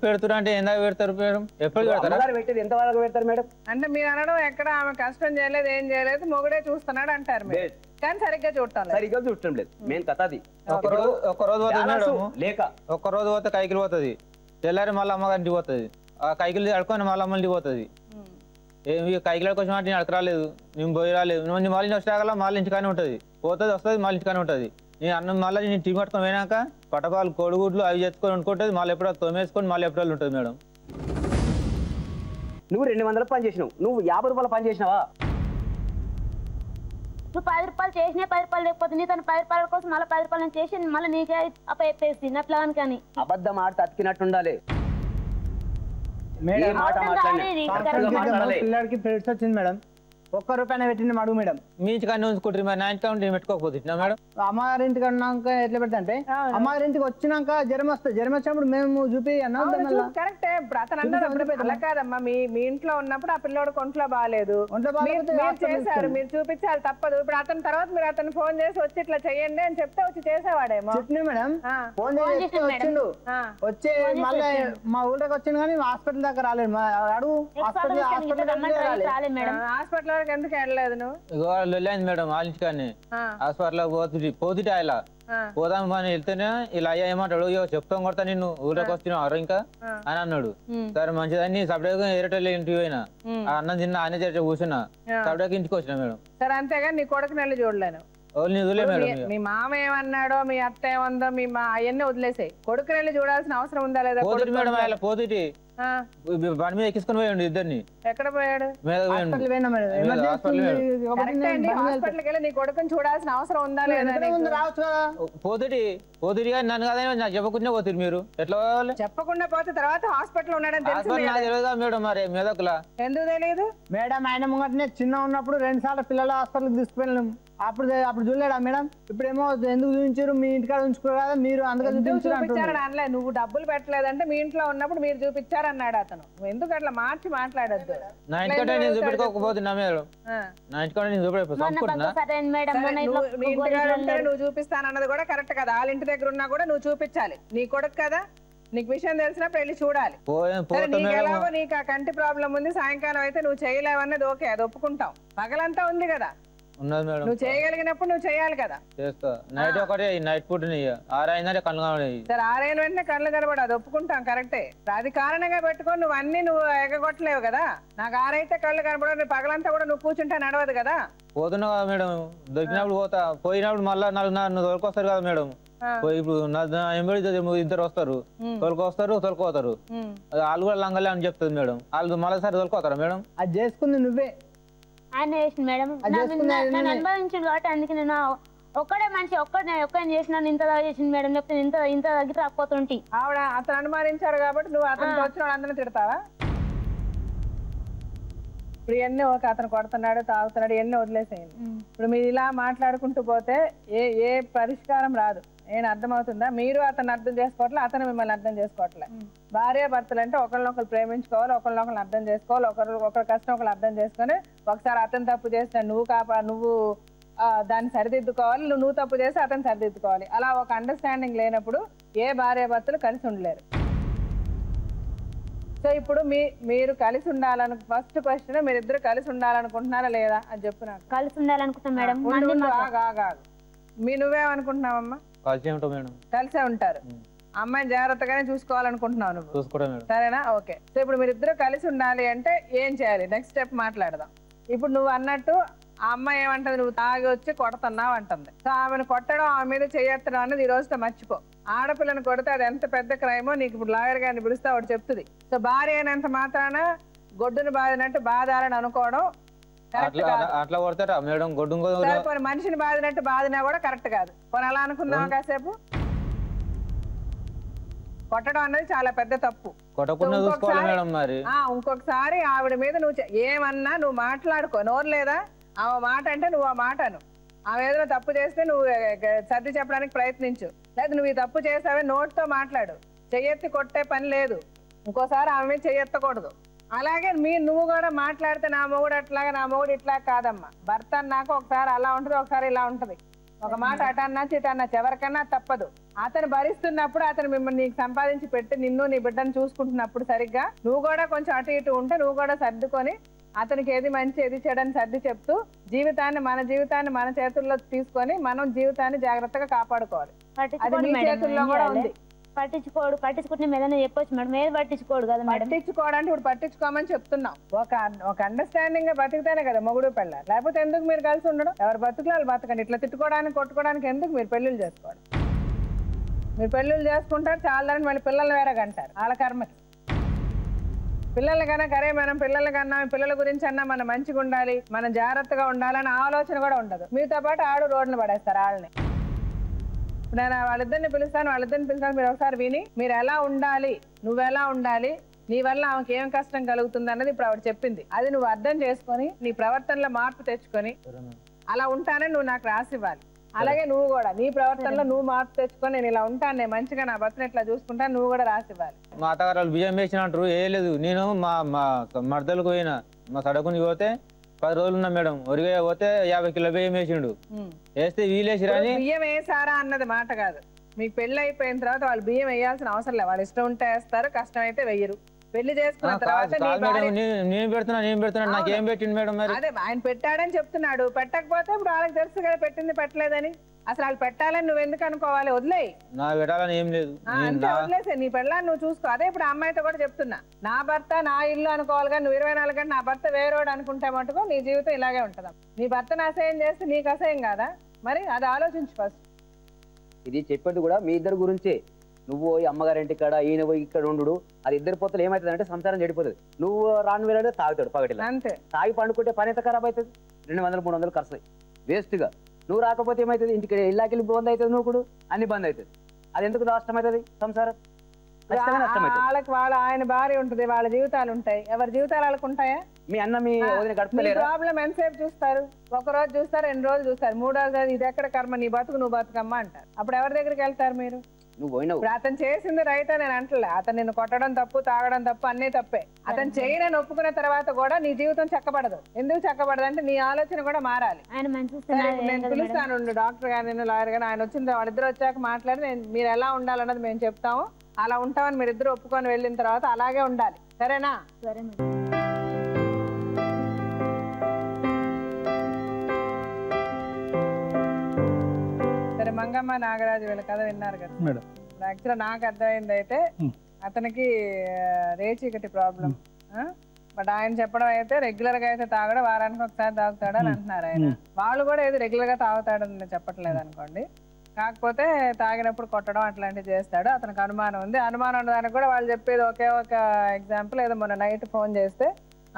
పెడుతురు అంటే ఎంత పెడతారు మేడం? ఎప్పుడు పెడతారు? పెట్టేది ఎంత వరకు పెడతారు మేడం? అంటే మీరు అనడం ఎక్కడ ఆమె కష్టం చేయలేదు, ఏం చేయలేదు, మొగుడే చూస్తున్నాడు అంటారు మీరు. కానీ సరిగ్గా చూడటం లేదు. మెయిన్ కథ అది. ఒక్కరోజు పోతుంది మేడం, లేక ఒక్కరోజు పోతే కైకిలు పోతుంది, తెల్లారి మళ్ళీ అమ్మగారింటికి పోతుంది. ఆ కైకిలు అడుకొని మళ్ళీ అమ్మకి పోతుంది. కైకిల కోసం అంటే నేను అడకరాలేదు, నేను పోయి రాలేదు. నువ్వు మళ్ళీ వచ్చాక మళ్ళీ ఇంటికానే ఉంటుంది, పోతుంది వస్తుంది మళ్ళీ ఇంటికానే ఉంటుంది. నేను అన్నం మళ్ళీ నేను టీ పట్టుకొని పోయినాక పటపాలు కోడిగుడ్లు అవి చేసుకొని వండుకుంటుంది. మళ్ళీ ఎప్పుడో తొమ్మేసుకొని మళ్ళీ ఎప్పుడో ఉంటుంది మేడం. నువ్వు 200 పని చేసినావు, నువ్వు 50 రూపాయలు పని చేసినావా? నువ్వు 10 రూపాయలు చేసినా 10 రూపాయలు లేకపోతే నీ తను 10 రూపాయల కోసం మళ్ళీ 10 రూపాయలు చేసి మళ్ళీ నీకే అప్ప చెప్పేసి నా ప్లాన్ కానీ అబద్ధం ఆడితే అతికినట్టుండాలి. పిల్లడికి పెట్టి వచ్చింది మేడం, ₹1 పెట్టింది అడుగు మేడం. మీ ఇంటికాన్ని ఉంచుకుంటారు మరి, నా ఇంటికాడ పెట్టుకోకపోతే మేడం. అమ్మగారింటికి అన్నాక ఎట్లా పెడతా అంటే అమ్మగారింటికి వచ్చినాక జ్వరం వస్తుంది, జ్వరం వచ్చినప్పుడు మేము చూపి కరెక్టే. అతను అన్నారు అలా కాదమ్మా, మీ ఇంట్లో ఉన్నప్పుడు ఆ పిల్లోడు ఒంట్లో బాగాలేదు, చేశారు, మీరు చూపించాలి తప్పదు. ఇప్పుడు అతని తర్వాత మీరు అతను ఫోన్ చేసి వచ్చి ఇట్లా చెయ్యండి అని చెప్తే వచ్చి చేసేవాడేమో. చెప్పినా మేడం, ఫోన్ చేసి వచ్చిండు, వచ్చి మళ్ళీ మా ఊళ్ళకి వచ్చిండు కానీ హాస్పిటల్ దగ్గర రాలేదు. అడుగు హాస్పిటల్ ఎందుకు వెళ్ళలేదు నువ్వు? మేడం వాళ్ళ ఇంటికాన్ని హాస్పిటల్ పోతుంటే ఆయన పోదాం అని వెళ్తేనే ఇలా అయ్యా ఏమంటాడు, చెప్తాం కొడతా నిన్ను ఊళ్ళకి వస్తున్నావు ఇంకా అని అన్నాడు. సరే మంచిదని సపరేట్గా ఏరేటోళ్ళు ఇంటికి పోయినా, అన్నం తిన్నా ఆయన చేసి కూర్చున్నా, సపరేట్గా ఇంటికి వచ్చినా మేడం. సరే అంతేగా నీ కొడుకుని వెళ్ళి చూడలేను. మీ మామ ఏమన్నాడో, మీ అత్త ఏమందో, మీ అవన్నీ వదిలేసాయి. కొడుకుని వెళ్ళి చూడాల్సిన అవసరం ఉందా లేదా? మేడం ఆయన పోతుంటే బండి మీద ఎక్కించుకుని పోయండి ఇద్దరిని. ఎక్కడ పోయాడు? హాస్పిటల్కి వెళ్ళి నీ కొడుకుని చూడాల్సిన అవసరం ఉందా లేదా? పోతుడి నన్ను కదా నాకు చెప్పకుండా పోతుంది. మీరు ఎట్లా పోవాలి? చెప్పకుండా పోతే తర్వాత హాస్పిటల్ ఉన్నాడని తెలియదు మేడం. మరి మెదకులా ఎందుకు తెలియదు మేడం? ఆయన ముంగటనే చిన్న ఉన్నప్పుడు 2 సార్లు పిల్లలు హాస్పిటల్కి తీసుకుపోయినాం. అప్పుడు చూడలేడా మేడం? ఇప్పుడేమో ఎందుకు చూపించారు, మీ ఇంటికాడ ఉంచుకోరు కదా మీరు, అందుకని చూపించారని అనలే. నువ్వు డబ్బులు పెట్టలేదంటే మీ ఇంట్లో ఉన్నప్పుడు మీరు చూపించారన్నాడు అతను. నువ్వు ఎందుకు అట్లా మార్చి మాట్లాడద్దు. నా ఇంటికాడ నేను చూపెట్టుకోకపోతున్నా మేడం, నా ఇంటికాడ నేను నువ్వు చూపిస్తానన్నది కూడా కరెక్ట్ కదా. వాళ్ళ ఇంటి దగ్గర ఉన్నా కూడా నువ్వు చూపించాలి. నీ కొడుకు కదా, నీకు విషయం తెలిసినప్పుడు వెళ్ళి చూడాలి. నీకు ఎలాగో నీకు ఆ కంటి ప్రాబ్లం ఉంది, సాయంకాలం అయితే నువ్వు చేయలేవన్నది ఓకే, అది ఒప్పుకుంటాం. పగలంతా ఉంది కదా, నువ్వు చేయగలిగినప్పుడు నువ్వు చేయాలి కదా. నైట్ ఒకటి నైట్ పూట 6 అయిందంటే కళ్ళు కనబడి. సరే 6 అయిన వెంటనే కళ్ళు కనబడి, అది ఒప్పుకుంటాం కరెక్టే. అది కారణంగా పెట్టుకొని నువ్వు అన్ని నువ్వు ఎగగొట్టలేవు కదా. నాకు 6 అయితే కళ్ళు కనబడి పగలంతా కూడా నువ్వు కూర్చుంటే నడవదు కదా. పోతున్నా కదా మేడం, దొరికినప్పుడు పోతా, పోయినప్పుడు మళ్ళీ 4 తోలుకొస్తారు కదా మేడం. ఇప్పుడు ఇద్దరు వస్తారు, తోలుకోతారు. వాళ్ళు కూడా లంగలే అని చెప్తుంది మేడం. వాళ్ళు మళ్ళీ సరే తోలుకోతారా మేడం? అది చేసుకుంది నువ్వే. ఆయన చేసింది మేడం, నన్ను అనుభవించింది కాబట్టి అందుకే నేను ఒక్కడే మనిషి ఒక్కడిని చేసినాను. ఇంత చేసింది మేడం, లేకపోతే ఇంత దగ్గర రాకపోతుంటే. ఆవిడ అతను అనుమానించాడు కాబట్టి నువ్వు అతను వచ్చిన వాళ్ళందరినీ తిడతావా? ఇప్పుడు ఎన్ని అతను కొడుతున్నాడు, తాగుతున్నాడు, ఎన్ని వదిలేసేయండి. ఇప్పుడు మీరు ఇలా మాట్లాడుకుంటూ పోతే ఏ పరిష్కారం రాదు. నేను అర్థమవుతుందా? మీరు అతను అర్థం చేసుకోవట్లే, అతను మిమ్మల్ని అర్థం చేసుకోవట్లే. భార్య భర్తలు అంటే ఒకరినొకరు ప్రేమించుకోవాలి, ఒకరినొకరు అర్థం చేసుకోవాలి, ఒకరి కష్టం ఒకరు అర్థం చేసుకొని, ఒకసారి అతను తప్పు చేసిన నువ్వు దాన్ని సరిదిద్దుకోవాలి, నువ్వు తప్పు చేస్తే అతను సరిదిద్దుకోవాలి. అలా ఒక అండర్స్టాండింగ్ లేనప్పుడు ఏ భార్య భర్తలు కలిసి ఉండలేరు. సో ఇప్పుడు మీరు కలిసి ఉండాలను ఫస్ట్ క్వశ్చన్, మీరిద్దరు కలిసి ఉండాలనుకుంటున్నారా లేదా అని చెప్పు నాకు. కలిసి ఉండాలనుకుంటున్నా మేడం. నువ్వేమనుకుంటున్నావమ్మా? కలిసే ఉంటారు. అమ్మాయిని జాగ్రత్తగానే చూసుకోవాలనుకుంటున్నావు నువ్వు, సరేనా? ఓకే. సో ఇప్పుడు మీరిద్దరు కలిసి ఉండాలి అంటే ఏం చేయాలి? నెక్స్ట్ స్టెప్ మాట్లాడదాం. ఇప్పుడు నువ్వు అన్నట్టు ఆ అమ్మాయి ఏమంటది, నువ్వు తాగి వచ్చి కొడుతున్నావు అంటుంది. సో ఆమెను కొట్టడం, ఆమె మీద చేయెత్తడం అనేది ఈ రోజుతో మర్చిపో. ఆడపిల్లని కొడితే అది ఎంత పెద్ద క్రైమో నీకు ఇప్పుడు లాయర్ గారిని పిలిస్తే ఆవిడ చెప్తుంది. సో భార్య అయినంత మాత్రాన గొడ్డును బాధినట్టు బాధాలని అనుకోవడం అట్లా కొడతారా మేడం? పోనీ మనిషిని బాధినట్టు బాధినా కూడా కరెక్ట్ కాదు. పోనీ అలా అనుకుందాం కాసేపు. కొట్టడం అనేది చాలా పెద్ద తప్పు. ఇంకొకసారి ఆవిడ మీద నువ్వు ఏమన్నా నువ్వు మాట్లాడుకో, నోరు లేదా? ఆమె మాట అంటే నువ్వు ఆ మాటను, ఆమె ఏదైనా తప్పు చేస్తే నువ్వు సర్ది చెప్పడానికి ప్రయత్నించు, లేదా నువ్వు ఈ తప్పు చేసావే నోటితో మాట్లాడు, చెయ్యెత్తి కొట్టే పని లేదు, ఇంకోసారి ఆమె మీద చెయ్యెత్తకూడదు. అలాగే నువ్వు కూడా మాట్లాడితే నా మొగుడు అట్లాగా నా మొగుడు ఇట్లా కాదమ్మా, భర్త అన్నాక ఒకసారి అలా ఉంటుంది ఒకసారి ఇలా ఉంటుంది, ఒక మాట అటన్నా చిటన్నా ఎవరికన్నా తప్పదు. అతను భరిస్తున్నప్పుడు అతను మిమ్మల్ని నీకు సంపాదించి పెట్టి నిన్ను నీ బిడ్డను చూసుకుంటున్నప్పుడు సరిగ్గా నువ్వు కూడా కొంచెం అటు ఇటు ఉంటే నువ్వు కూడా సర్దుకొని అతనికి ఏది మంచి ఏది చెడని సర్ది చెప్తూ మన జీవితాన్ని మన చేతుల్లో తీసుకొని మనం జీవితాన్ని జాగ్రత్తగా కాపాడుకోవాలి. అది మీ చేతుల్లో కూడా ఉంది. పట్టించుకుంటే ఏదైనా చెప్పొచ్చు మేడం, ఏది పట్టించుకోడు కదా. పట్టించుకోవడానికి ఇప్పుడు పట్టించుకోమని చెప్తున్నాం. ఒక అండర్స్టాండింగ్ గా బతికితేనే కదా మొగుడు పెళ్ళ, లేకపోతే ఎందుకు మీరు కలిసి ఉండడం? ఎవరు బతుకులు వాళ్ళు బతకండి. ఇట్లా తిట్టుకోవడానికి కొట్టుకోవడానికి ఎందుకు మీరు పెళ్లిళ్ళు చేసుకోవడం? మీరు పెళ్లిళ్ళు చేసుకుంటారు చాలని మళ్ళీ పిల్లల్ని వేరే కంటారు వాళ్ళ కర్మకి. పిల్లల్ని కన్నా కరే మనం పిల్లల్ని కన్నా పిల్లల గురించి అన్నా మనం మంచిగా ఉండాలి, మనం జాగ్రత్తగా ఉండాలని ఆలోచన కూడా ఉండదు. మీతో పాటు ఆడు రోడ్లు పడేస్తారు వాళ్ళని. నేను వాళ్ళిద్దరిని పిలుస్తాను మీరు ఒకసారి విని మీరు ఎలా ఉండాలి, నువ్వెలా ఉండాలి, నీ వల్ల ఆమెకి ఏం కష్టం కలుగుతుంది అన్నది ఇప్పుడు ఆవిడ చెప్పింది. అది నువ్వు అర్థం చేసుకొని నీ ప్రవర్తనలో మార్పు తెచ్చుకొని అలా ఉంటానని నువ్వు నాకు రాసివ్వాలి. అలాగే నువ్వు కూడా నీ ప్రవర్తనలో నువ్వు మార్పు తెచ్చుకొని నేను ఇలా ఉంటాను, నేను మంచిగా నా భర్తను ఇట్లా చూసుకుంటాను, నువ్వు కూడా రాసివ్వాలి. మా అత్తగారు బియ్యం వేసిన అంటారు, ఏ లేదు నేను మా మర్దలకు పోయినా మా సడకుని పోతే 10 రోజులు ఉన్నా మేడం, ఒరిగా పోతే 50 కిలో బియ్యం వేసిండు, వేస్తే వీలేసిరని. బియ్యం వేసారా అన్నది మాట కాదు. మీకు పెళ్లి అయిపోయిన తర్వాత వాళ్ళు బియ్యం వేయాల్సిన అవసరం లేదు, వాళ్ళు ఇష్టం ఉంటే వేస్తారు, కష్టం అయితే వెయ్యరు. పెళ్లి చేసుకున్న తర్వాత నేను పెడుతున్నా నాకేం పెట్టింది మేడం? అదే ఆయన పెట్టాడని చెప్తున్నాడు, పెట్టకపోతే ఇప్పుడు వాళ్ళకి తెలుసు కదా పెట్టింది పెట్టలేదని. అసలు వాళ్ళు పెట్టాలని నువ్వు ఎందుకు అనుకోవాలి? వదిలేయి, నా పెట్టాలని ఏం లేదు, వదిలేసే నీ పెళ్ళాన్ని నువ్వు చూసుకో. అదే ఇప్పుడు అమ్మాయితో కూడా చెప్తున్నా, నా భర్త నా ఇల్లు అనుకోవాలి కానీ నువ్వు 24 గంటలు నా భర్త వేరేవాడు అనుకుంటే మటుకు నీ జీవితం ఇలాగే ఉంటుందా? నీ భర్తను అసహ్యం చేస్తే నీకు అసహ్యం కాదా? మరి అది ఆలోచించు ఫస్ట్. ఇది చెప్పేది కూడా మీ ఇద్దరు గురించే. నువ్వు పోయి అమ్మగారింటి కాడ ఈయన పోయి ఇక్కడ ఉండు, అది ఇద్దరు పోతలు ఏమవుతుంది అంటే సంసారం చెడిపోతుంది. నువ్వు రాను వేరే తాగుతాడు పగటిలో, అంతే తాగి పండుకుంటే పని ఎంత ఖరాబ్ అవుతుంది, 200-300 ఖర్చు వేస్ట్ గా. నువ్వు రాకపోతే ఏమవుతుంది, ఇంటికి ఇళ్ళకి బంద్ అవుతుంది, నువ్వు కూడా అన్ని బంద్ అవుతుంది. అది ఎందుకు నష్టం అవుతుంది సంసారం? వాళ్ళకి ఆయన భార్య ఉంటుంది, వాళ్ళ జీవితాలు ఉంటాయి, ఎవరి జీవితాలు వాళ్ళకి ఉంటాయా? మీ అన్న మీ గడపలేరు. ప్రాబ్లం ఎంతసేపు చూస్తారు? ఒక రోజు చూస్తారు, 2 రోజులు చూస్తారు, 3 రోజులు ఇది ఎక్కడ కర్మ, నీ బతుకు నువ్వు బతుకమ్మా అంటారు. అప్పుడు ఎవరి దగ్గరికి వెళ్తారు మీరు? ఇప్పుడు అతను చేసింది రైట్ అని నేను అంటలే, అతను నిన్ను కొట్టడం తప్పు, తాగడం తప్పు, అన్నీ తప్పే. అతను చేయనని ఒప్పుకున్న తర్వాత కూడా నీ జీవితం చక్కబడదు. ఎందుకు చక్కబడదు అంటే నీ ఆలోచన కూడా మారాలి. నేను పిలుస్తాను డాక్టర్ గారు, లాయర్ గారు, ఆయన వచ్చింది, వాళ్ళిద్దరు వచ్చాక మాట్లాడి మీరు ఎలా ఉండాలన్నది మేము చెప్తాము, అలా ఉంటామని మీరు ఇద్దరు ఒప్పుకొని వెళ్ళిన తర్వాత అలాగే ఉండాలి. సరేనా? సరే. సరే, మంగమ్మ నాగరాజు వీళ్ళ కథ విన్నారు కదా మేడం. యాక్చువల్గా నాకు అర్థమైంది అయితే అతనికి రేచీకటి ప్రాబ్లం. బట్ ఆయన చెప్పడం అయితే రెగ్యులర్ గా అయితే తాగడం, వారానికి ఒకసారి తాగుతాడు అని అంటున్నారు ఆయన. వాళ్ళు కూడా ఏది రెగ్యులర్ గా తాగుతాడని చెప్పట్లేదు అనుకోండి, కాకపోతే తాగినప్పుడు కొట్టడం అట్లాంటివి చేస్తాడు. అతనికి అనుమానం ఉంది. అనుమానం ఉన్నదానికి కూడా వాళ్ళు చెప్పేది ఒకే ఒక ఎగ్జాంపుల్, ఏదో మొన్న నైట్ ఫోన్ చేస్తే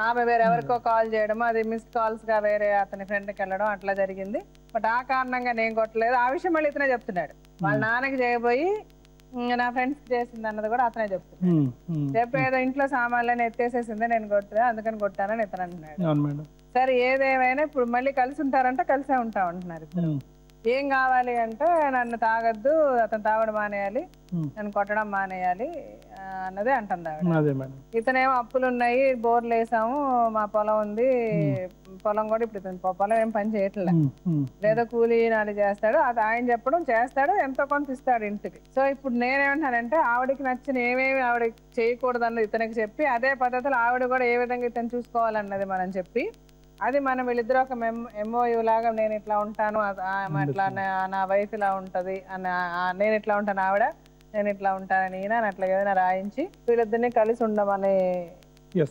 ఆమె వేరెవరికో కాల్ చేయడం, అది మిస్డ్ కాల్స్ గా వేరే అతని ఫ్రెండ్కి వెళ్ళడం అట్లా జరిగింది. బట్ ఆ కారణంగా నేను కొట్టలేదు, ఆ విషయం మళ్ళీ ఇతనే చెప్తున్నాడు. వాళ్ళ నాన్నకి చేయబోయి నా ఫ్రెండ్స్ చేసింది అన్నది కూడా అతనే చెప్తున్నాడు. చెప్పేదో ఇంట్లో సామాన్లని ఎత్తేసేసిందే నేను కొట్టా, అందుకని కొట్టానని ఇతను అంటున్నాడు. సరే, ఏదేమైనా ఇప్పుడు మళ్ళీ కలిసి ఉంటారంటే కలిసే ఉంటా ఉంటున్నారు ఇద్దరు. ఏం కావాలి అంటే నన్ను తాగద్దు, అతను తాగడం మానేయాలి, నన్ను కొట్టడం మానేయాలి అన్నదే అంటుంది ఆవిడ. ఇతనేమో అప్పులు ఉన్నాయి, బోర్లు వేసాము, మా పొలం ఉంది, పొలం కూడా ఇప్పుడు ఇతను పొలం ఏం పని చేయట్లే, లేదా కూలీ నాలి చేస్తాడు, అది ఆయన చెప్పడం చేస్తాడు, ఎంతో కొంత ఇస్తాడు ఇంటికి. సో ఇప్పుడు నేనేమంటానంటే ఆవిడకి నచ్చిన ఏమేమి ఆవిడ చేయకూడదు అన్నది ఇతనికి చెప్పి, అదే పద్ధతిలో ఆవిడ కూడా ఏ విధంగా ఇతను చూసుకోవాలన్నది మనం చెప్పి, అది మనం వీళ్ళిద్దరు ఒక ఎంఓయూ లాగా నేను ఇట్లా ఉంటాను, అట్లా నా వైఫ్ ఇలా ఉంటది అని, నేను ఇట్లా ఉంటాను ఆవిడ, నేను ఇట్లా ఉంటానని ఈయన అట్లా ఏదైనా రాయించి వీళ్ళిద్దరిని కలిసి ఉండమని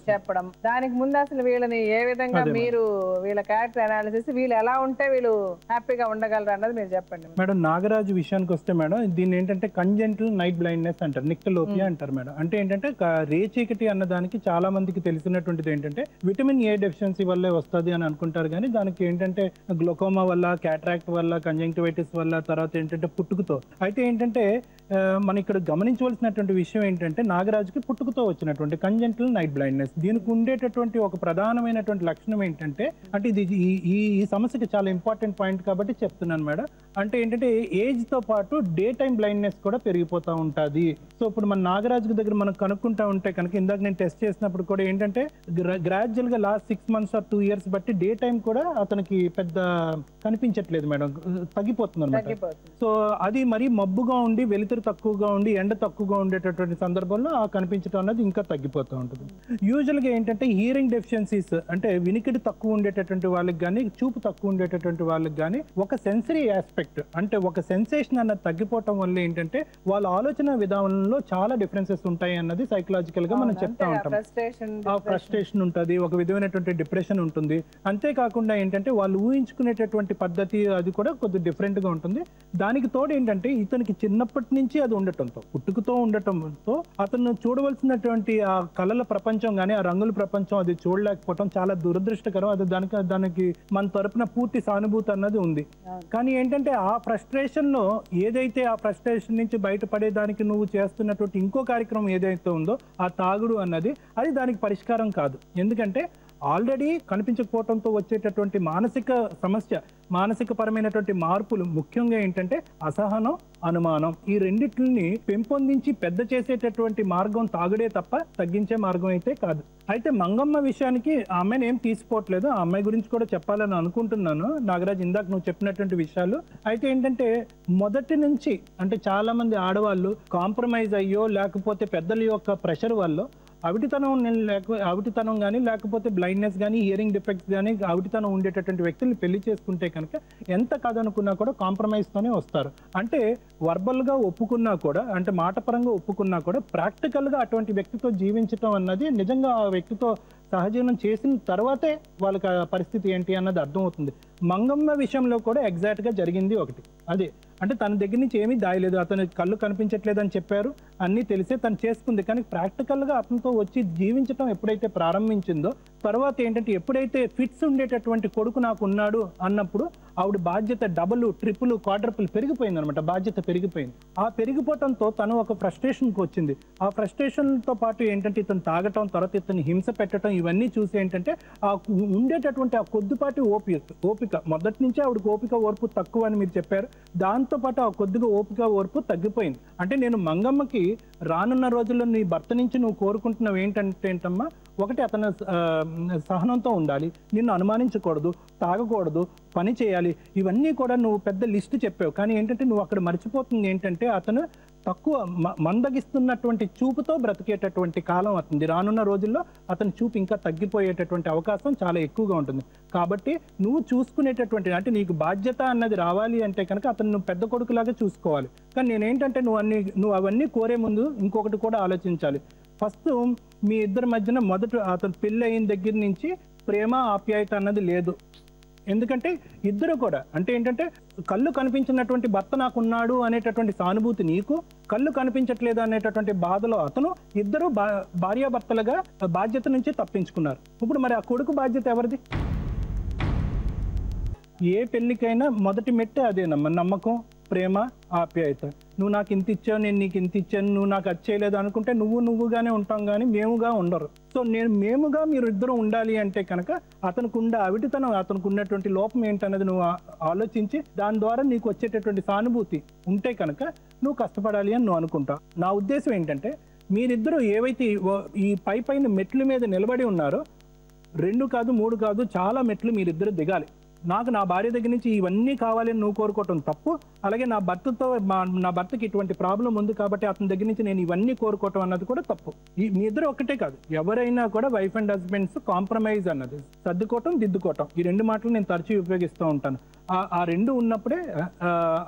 చెప్పడం. దానికి ముందు అసలు వీళ్ళని ఏ విధంగా మీరు వీళ్ళ క్యారెక్టర్ అనాలిసిస్, వీళ్ళు ఎలా ఉంటే వీళ్ళు హ్యాపీగా ఉండగలరు అన్నది మీరు చెప్పండి మేడం. నాగరాజు విషయానికి వస్తే మేడం, దీన్ని ఏంటంటే కంజెంటల్ నైట్ బ్లైండ్నెస్ అంటారు, నిక్టలోపియా అంటారు మేడం. అంటే ఏంటంటే రేచీకటి అన్నదానికి చాలా మందికి తెలిసినటువంటిది ఏంటంటే విటమిన్ ఏ డెఫిషియన్సీ వల్లే వస్తుంది అని అనుకుంటారు, కానీ దానికి ఏంటంటే గ్లోకోమా వల్ల, క్యాట్రాక్ట్ వల్ల, కంజంక్టివైటిస్ వల్ల, తర్వాత ఏంటంటే పుట్టుకతో. అయితే ఏంటంటే మనం ఇక్కడ గమనించవలసినటువంటి విషయం ఏంటంటే నాగరాజుకి పుట్టుకతో వచ్చినటువంటి కంజెంటల్ నైట్ బ్లైండ్నెస్ బ్లైండ్నెస్. దీనికి ఉండేటటువంటి ఒక ప్రధానమైనటువంటి లక్షణం ఏంటంటే, అంటే ఇది ఈ సమస్యకి చాలా ఇంపార్టెంట్ పాయింట్ కాబట్టి చెప్తున్నాను మేడం. అంటే ఏంటంటే ఏజ్తో పాటు డే టైం బ్లైండ్నెస్ కూడా పెరిగిపోతూ ఉంటుంది. సో ఇప్పుడు మన నాగరాజు దగ్గర మనం కనుక్కుంటా ఉంటే కనుక, ఇందాక నేను టెస్ట్ చేసినప్పుడు కూడా ఏంటంటే గ్రాడ్యువల్గా లాస్ట్ 6 months or 2 years బట్టి డే టైం కూడా అతనికి పెద్ద కనిపించట్లేదు మేడం, తగ్గిపోతుంది అనమాట. సో అది మరీ మబ్బుగా ఉండి వెలుతురు తక్కువగా ఉండి ఎండ తక్కువగా ఉండేటటువంటి సందర్భంలో ఆ కనిపించడం అనేది ఇంకా తగ్గిపోతూ ఉంటుంది. యూజువల్గా ఏంటంటే హియరింగ్ డెఫిషియన్సీస్ అంటే వినికిడి తక్కువ ఉండేటటువంటి వాళ్ళకి కానీ చూపు తక్కువ ఉండేటటువంటి వాళ్ళకి కానీ ఒక సెన్సరీ ఆస్పెక్ట్ అంటే ఒక సెన్సేషన్ అన్నది తగ్గిపోవటం వల్ల ఏంటంటే వాళ్ళ ఆలోచన విధానంలో చాలా డిఫరెన్సెస్ ఉంటాయి అన్నది సైకలాజికల్ గా మనం చెప్తా ఉంటాం. ఆ ఫ్రస్ట్రేషన్ ఉంటుంది, ఒక విధమైనటువంటి డిప్రెషన్ ఉంటుంది. అంతేకాకుండా ఏంటంటే వాళ్ళు ఊహించుకునేటటువంటి పద్ధతి అది కూడా కొద్దిగా డిఫరెంట్ గా ఉంటుంది. దానికి తోడు ఏంటంటే ఇతనికి చిన్నప్పటి నుంచి అది ఉండటంతో, పుట్టుకతో ఉండటంతో అతను చూడవలసినటువంటి ఆ కళల ప్రపంచం కానీ ఆ రంగుల ప్రపంచం అది చూడలేకపోవటం చాలా దురదృష్టకరం. అది దానికి మన తరపున పూర్తి సానుభూతి అన్నది ఉంది. కానీ ఏంటంటే ఆ ఫ్రస్ట్రేషన్ లో ఏదైతే ఆ ఫ్రస్ట్రేషన్ నుంచి బయటపడేదానికి నువ్వు చేస్తున్నటువంటి ఇంకో కార్యక్రమం ఏదైతే ఉందో ఆ తాగుడు అన్నది అది దానికి పరిష్కారం కాదు. ఎందుకంటే ఆల్రెడీ కనిపించకపోవడంతో వచ్చేటటువంటి మానసిక సమస్య, మానసిక పరమైనటువంటి మార్పులు ముఖ్యంగా ఏంటంటే అసహనం, అనుమానం, ఈ రెండిటిని పెంపొందించి పెద్ద చేసేటటువంటి మార్గం తాగుడే తప్ప తగ్గించే మార్గం అయితే కాదు. అయితే మంగమ్మ విషయానికి ఆ అమ్మాయిని ఏం తీసుకోవట్లేదు, ఆ అమ్మాయి గురించి కూడా చెప్పాలని అనుకుంటున్నాను. నాగరాజ్ ఇందాక నువ్వు చెప్పినటువంటి విషయాలు అయితే ఏంటంటే మొదటి నుంచి అంటే చాలా మంది ఆడవాళ్ళు కాంప్రమైజ్ అయ్యో లేకపోతే పెద్దల యొక్క ప్రెషర్ వల్ల అవిటితనం కానీ లేకపోతే బ్లైండ్నెస్ కానీ హియరింగ్ డిఫెక్ట్స్ కానీ అవిటితనం ఉండేటటువంటి వ్యక్తుల్ని పెళ్లి చేసుకుంటే కనుక ఎంత కాదనుకున్నా కూడా కాంప్రమైజ్తోనే వస్తారు. అంటే వర్బల్గా ఒప్పుకున్నా కూడా, అంటే మాటపరంగా ఒప్పుకున్నా కూడా ప్రాక్టికల్గా అటువంటి వ్యక్తితో జీవించడం అన్నది నిజంగా ఆ వ్యక్తితో సహజీవనం చేసిన తర్వాతే వాళ్ళకి ఆ పరిస్థితి ఏంటి అన్నది అర్థమవుతుంది. మంగమ్మ విషయంలో కూడా ఎగ్జాక్ట్గా జరిగింది ఒకటి అదే. అంటే తన దగ్గర నుంచి ఏమీ దాయలేదు, అతని కళ్ళు కనిపించట్లేదని చెప్పారు, అన్నీ తెలిసే తను చేసుకుంది. కానీ ప్రాక్టికల్గా అతనితో వచ్చి జీవించడం ఎప్పుడైతే ప్రారంభించిందో తర్వాత ఏంటంటే ఎప్పుడైతే ఫిట్స్ ఉండేటటువంటి కొడుకు నాకు ఉన్నాడు అన్నప్పుడు ఆవిడ బాధ్యత డబుల్, ట్రిపుల్, క్వాడ్రపుల్ పెరిగిపోయింది అనమాట. బాధ్యత పెరిగిపోయింది. ఆ పెరిగిపోవడంతో తను ఒక ఫ్రస్ట్రేషన్కి వచ్చింది. ఆ ఫ్రస్ట్రేషన్తో పాటు ఏంటంటే ఇతను తాగటం, తర్వాత ఇతను హింస పెట్టడం, ఇవన్నీ చూసి ఏంటంటే ఆ ఉండేటటువంటి ఆ కొద్దిపాటి ఓపిక మొదటి నుంచే ఆవిడకి ఓర్పు తక్కువ అని మీరు చెప్పారు. దాంతోపాటు ఆ కొద్దిగా ఓర్పు తగ్గిపోయింది. అంటే నేను మంగమ్మకి రానున్న రోజుల్లో నీ భర్త నుంచి నువ్వు కోరుకుంటున్నావు ఏంటమ్మా, ఒకటి అతను సహనంతో ఉండాలి, నిన్ను అనుమానించకూడదు, తాగకూడదు, పని చేయాలి, ఇవన్నీ కూడా నువ్వు పెద్ద లిస్ట్ చెప్పావు. కానీ ఏంటంటే నువ్వు అక్కడ మర్చిపోతుంది ఏంటంటే అతను తక్కువ మందగిస్తున్నటువంటి చూపుతో బ్రతికేటటువంటి కాలం అవుతుంది. రానున్న రోజుల్లో అతని చూపు ఇంకా తగ్గిపోయేటటువంటి అవకాశం చాలా ఎక్కువగా ఉంటుంది. కాబట్టి నువ్వు చూసుకునేటటువంటి అంటే నీకు బాధ్యత అన్నది రావాలి అంటే కనుక అతను నువ్వు పెద్ద కొడుకులాగా చూసుకోవాలి. కానీ నేనేంటంటే నువ్వు అవన్నీ కోరే ముందు ఇంకొకటి కూడా ఆలోచించాలి. ఫస్ట్ మీ ఇద్దరి మధ్యన మొదట అతను పెళ్ళి అయిన దగ్గర నుంచి ప్రేమ, ఆప్యాయత అన్నది లేదు. ఎందుకంటే ఇద్దరు కూడా అంటే ఏంటంటే కళ్ళు కనిపించినటువంటి భర్త నాకున్నాడు అనేటటువంటి సానుభూతి నీకు, కళ్ళు కనిపించట్లేదు అనేటటువంటి బాధలో అతను, ఇద్దరు భార్యాభర్తలుగా బాధ్యత నుంచి తప్పించుకున్నారు. ఇప్పుడు మరి ఆ కొడుకు బాధ్యత ఎవరిది? ఏ పెళ్ళికైనా మొదటి మెట్టే అదేనమ్మా, నమ్మకం, ప్రేమ, ఆప్యాయత. నువ్వు నాకు ఇంత ఇచ్చావు, నేను నీకు ఇంత ఇచ్చాను, నువ్వు నాకు అది చేయలేదు అనుకుంటే నువ్వుగానే ఉంటాం కానీ మేముగా ఉండరు. సో మేముగా మీరు ఇద్దరు ఉండాలి అంటే కనుక అతనికి అవిటితనం, అతనికి ఉన్నటువంటి లోపం ఏంటన్నది నువ్వు ఆలోచించి దాని ద్వారా నీకు వచ్చేటటువంటి సానుభూతి ఉంటే కనుక నువ్వు కష్టపడాలి అని నువ్వు అనుకుంటావు. నా ఉద్దేశం ఏంటంటే మీరిద్దరూ ఏవైతే ఈ పైన మెట్ల మీద నిలబడి ఉన్నారో 2 కాదు 3 కాదు చాలా మెట్లు మీరిద్దరు దిగాలి. నాకు నా భార్య దగ్గర నుంచి ఇవన్నీ కావాలని నువ్వు కోరుకోవటం తప్పు. అలాగే నా భర్తకి ఇటువంటి ప్రాబ్లం ఉంది కాబట్టి అతని దగ్గర నుంచి నేను ఇవన్నీ కోరుకోవటం అన్నది కూడా తప్పు. మీ ఇద్దరు ఒక్కటే కాదు, ఎవరైనా కూడా వైఫ్ అండ్ హస్బెండ్స్ కాంప్రమైజ్ అన్నది, సర్దుకోవటం, దిద్దుకోవటం, ఈ 2 మాటలు నేను తరచూ ఉపయోగిస్తూ ఉంటాను. ఆ 2 ఉన్నప్పుడే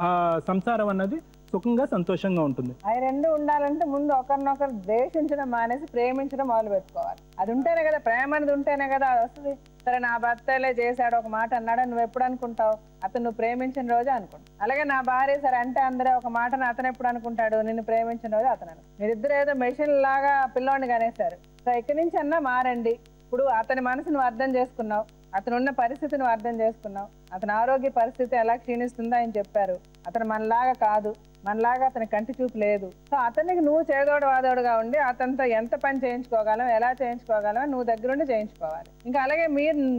ఆ సంసారం అన్నది సుఖంగా, సంతోషంగా ఉంటుంది. ఆ 2 ఉండాలంటే ముందు ఒకరినొకరు ద్వేషించడం మానేసి ప్రేమించడం మొదలు పెట్టుకోవాలి. అది ఉంటేనే కదా, ప్రేమ అనేది ఉంటేనే కదా అది వస్తుంది. సరే నా భర్తలే చేశాడు, ఒక మాట అన్నాడు, నువ్వు ఎప్పుడు అనుకుంటావు? అతను నువ్వు ప్రేమించిన రోజే అనుకుంటావు. అలాగే నా భార్య సరే అంటే అందరే ఒక మాటను అతను ఎప్పుడు అనుకుంటాడు? నిన్ను ప్రేమించిన రోజు అతను. మీరిద్దరు ఏదో మెషిన్ లాగా పిల్లోడిని కనేశారు. సో ఇక్కడి నుంచి అన్నా మారండి. ఇప్పుడు అతని మనసు నువ్వు అర్థం చేసుకున్నావు, అతను ఉన్న పరిస్థితి నువ్వు అర్థం చేసుకున్నావు, అతని ఆరోగ్య పరిస్థితి ఎలా క్షీణిస్తుందో ఆయన చెప్పారు. అతను మనలాగా కాదు, మనలాగా అతని కంటి చూపు లేదు. సో అతనికి నువ్వు చేదోడు వాదోడుగా ఉండి అతనితో ఎంత పని చేయించుకోగలం, ఎలా చేయించుకోగలం నువ్వు దగ్గరుండి చేయించుకోవాలి. ఇంకా అలాగే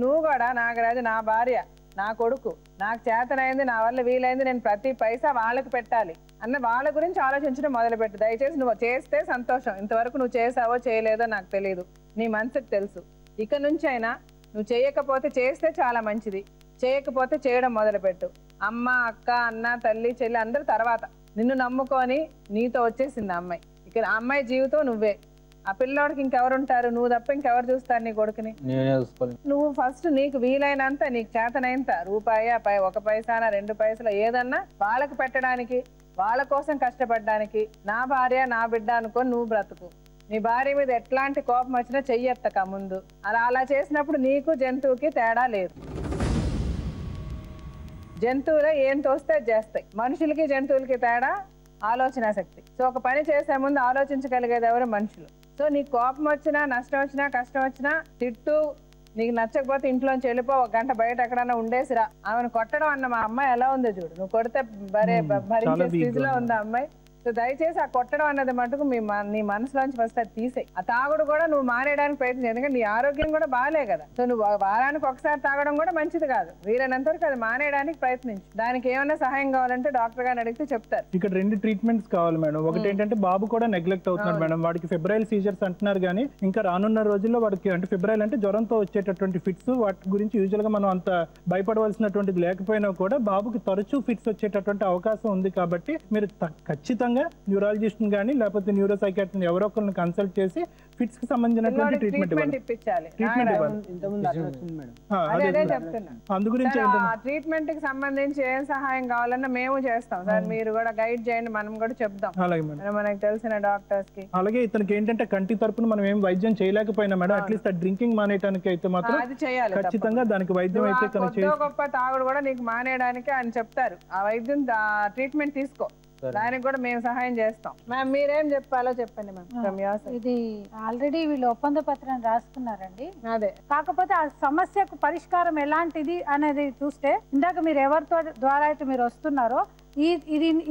నువ్వు కూడా నాగరాజు నా భార్య, నా కొడుకు, నాకు చేతనైంది, నా వల్ల వీలైంది, నేను ప్రతి పైసా వాళ్ళకి పెట్టాలి అన్న వాళ్ళ గురించి ఆలోచించడం మొదలుపెట్టు. దయచేసి నువ్వు చేస్తే సంతోషం, ఇంతవరకు నువ్వు చేసావో చేయలేదో నాకు తెలియదు, నీ మనసుకు తెలుసు. ఇక నుంచి అయినా నువ్వు చేయకపోతే చేస్తే చాలా మంచిది, చేయకపోతే చేయడం మొదలుపెట్టు. అమ్మ, అక్క, అన్న, తల్లి, చెల్లి అందరూ తర్వాత. నిన్ను నమ్ముకొని నీతో వచ్చేసింది అమ్మాయి. ఇక అమ్మాయి జీవితం నువ్వే. ఆ పిల్లోడికి ఇంకెవరుంటారు? నువ్వు తప్ప ఇంకెవరు చూస్తారు నీ కొడుకుని? నువ్వు ఫస్ట్ నీకు వీలైనంత, నీకు చేతనైనంత రూపాయి, 1 పైసానా 2 పైసలు ఏదన్నా వాళ్ళకి పెట్టడానికి, వాళ్ళ కోసం కష్టపడడానికి. నా భార్య నా బిడ్డ అనుకొని నువ్వు బ్రతుకు. నీ భార్య మీద ఎట్లాంటి కోపం వచ్చినా చెయ్యెత్తక ముందు. అలా చేసినప్పుడు నీకు జంతువుకి తేడా లేదు. జంతువులే ఏం తోస్తే చేస్తాయి. మనుషులకి జంతువులకి తేడా ఆలోచన శక్తి. సో ఒక పని చేసే ముందు ఆలోచించగలిగేది ఎవరు? మనుషులు. సో నీకు కోపం వచ్చినా, నష్టం వచ్చినా, కష్టం వచ్చినా తిట్టు. నీకు నచ్చకపోతే ఇంట్లోంచి వెళ్ళిపో, 1 గంట బయట ఎక్కడన్నా ఉండేసిరా. ఆమెను కొట్టడం అన్న మా అమ్మాయి ఎలా ఉందో చూడు. నువ్వు కొడితే భరించే స్థితిలో ఉందా అమ్మాయి? సో దయచేసి ఆ కొట్టడం అన్నది మటుకు నీ మనసులోంచి ఫస్ట్ అది తీసేయి. ఆ తాగుడు కూడా నువ్వు మానేయడానికి ప్రయత్నం, ఎందుకంటే నీ ఆరోగ్యం కూడా బాగాలే కదా. సో నువ్వు వారానికి ఒకసారి తాగడం కూడా మంచిది కాదు. వీలైనంత వరకు అది మానేయడానికి ప్రయత్నించు. దానికి ఏమైనా సహాయం కావాలంటే డాక్టర్ గారిని అడిగితే చెప్తారు. ఇక్కడ 2 ట్రీట్మెంట్స్ కావాలి మేడం. ఒకటి ఏంటంటే బాబు కూడా నెగ్లెక్ట్ అవుతున్నాడు మేడం. వాడికి ఫెబ్రైల్ సీజర్స్ అంటున్నారు, కానీ ఇంకా రానున్న రోజుల్లో వాడికి అంటే ఫెబ్రైల్ అంటే జ్వరంతో వచ్చేటటువంటి ఫిట్స్, వాటి గురించి యూజువల్ గా మనం అంత భయపడవలసినటువంటిది లేకపోయినా కూడా బాబుకి తరచూ ఫిట్స్ వచ్చేటటువంటి అవకాశం ఉంది. కాబట్టి మీరు ఖచ్చితంగా న్యూరాలజిస్ట్ గానీ లేకపోతే న్యూరో సైకాట్రిస్ట్ ఎవరో ఒకరిని కన్సల్ట్ చేసి ఫిట్స్ కి సంబంధించినటువంటి ట్రీట్మెంట్ ఇప్పించాలి. అందు గురించి ట్రీట్మెంట్ కి సంబంధించి ఏం సహాయం కావాలన్నా మేము చేస్తాం సార్. మీరు కూడా గైడ్ చేయండి, మనం కూడా చెప్దాం. అలాగే మేడం, మనకు తెలిసిన డాక్టర్స్ కి. అలాగే ఇతనికి ఏంటంటే కంటి తరపున మనం ఏం వైద్యం చేయలేకపోయినా మేడం, అట్లీస్ట్ డ్రింకింగ్ మానేయడానికి అయితే మాత్రం అది చేయాలి ఖచ్చితంగా. దానికి వైద్యం అయితే గొప్ప తాగుడు కూడా నీకు మానేయడానికి అని చెప్తారు. ఆ వైద్యం ట్రీట్మెంట్ తీసుకో, దానికి కూడా మేము సహాయం చేస్తాం. మ్యామ్ మీరేం చెప్పాలో చెప్పండి మ్యామ్. ఇది ఆల్రెడీ వీళ్ళు ఒప్పంద పత్రం రాసుకున్నారండి. అదే కాకపోతే ఆ సమస్యకు పరిష్కారం ఎలాంటిది అనేది చూస్తే, ఇందాక మీరు ఎవరితో ద్వారా అయితే మీరు వస్తున్నారో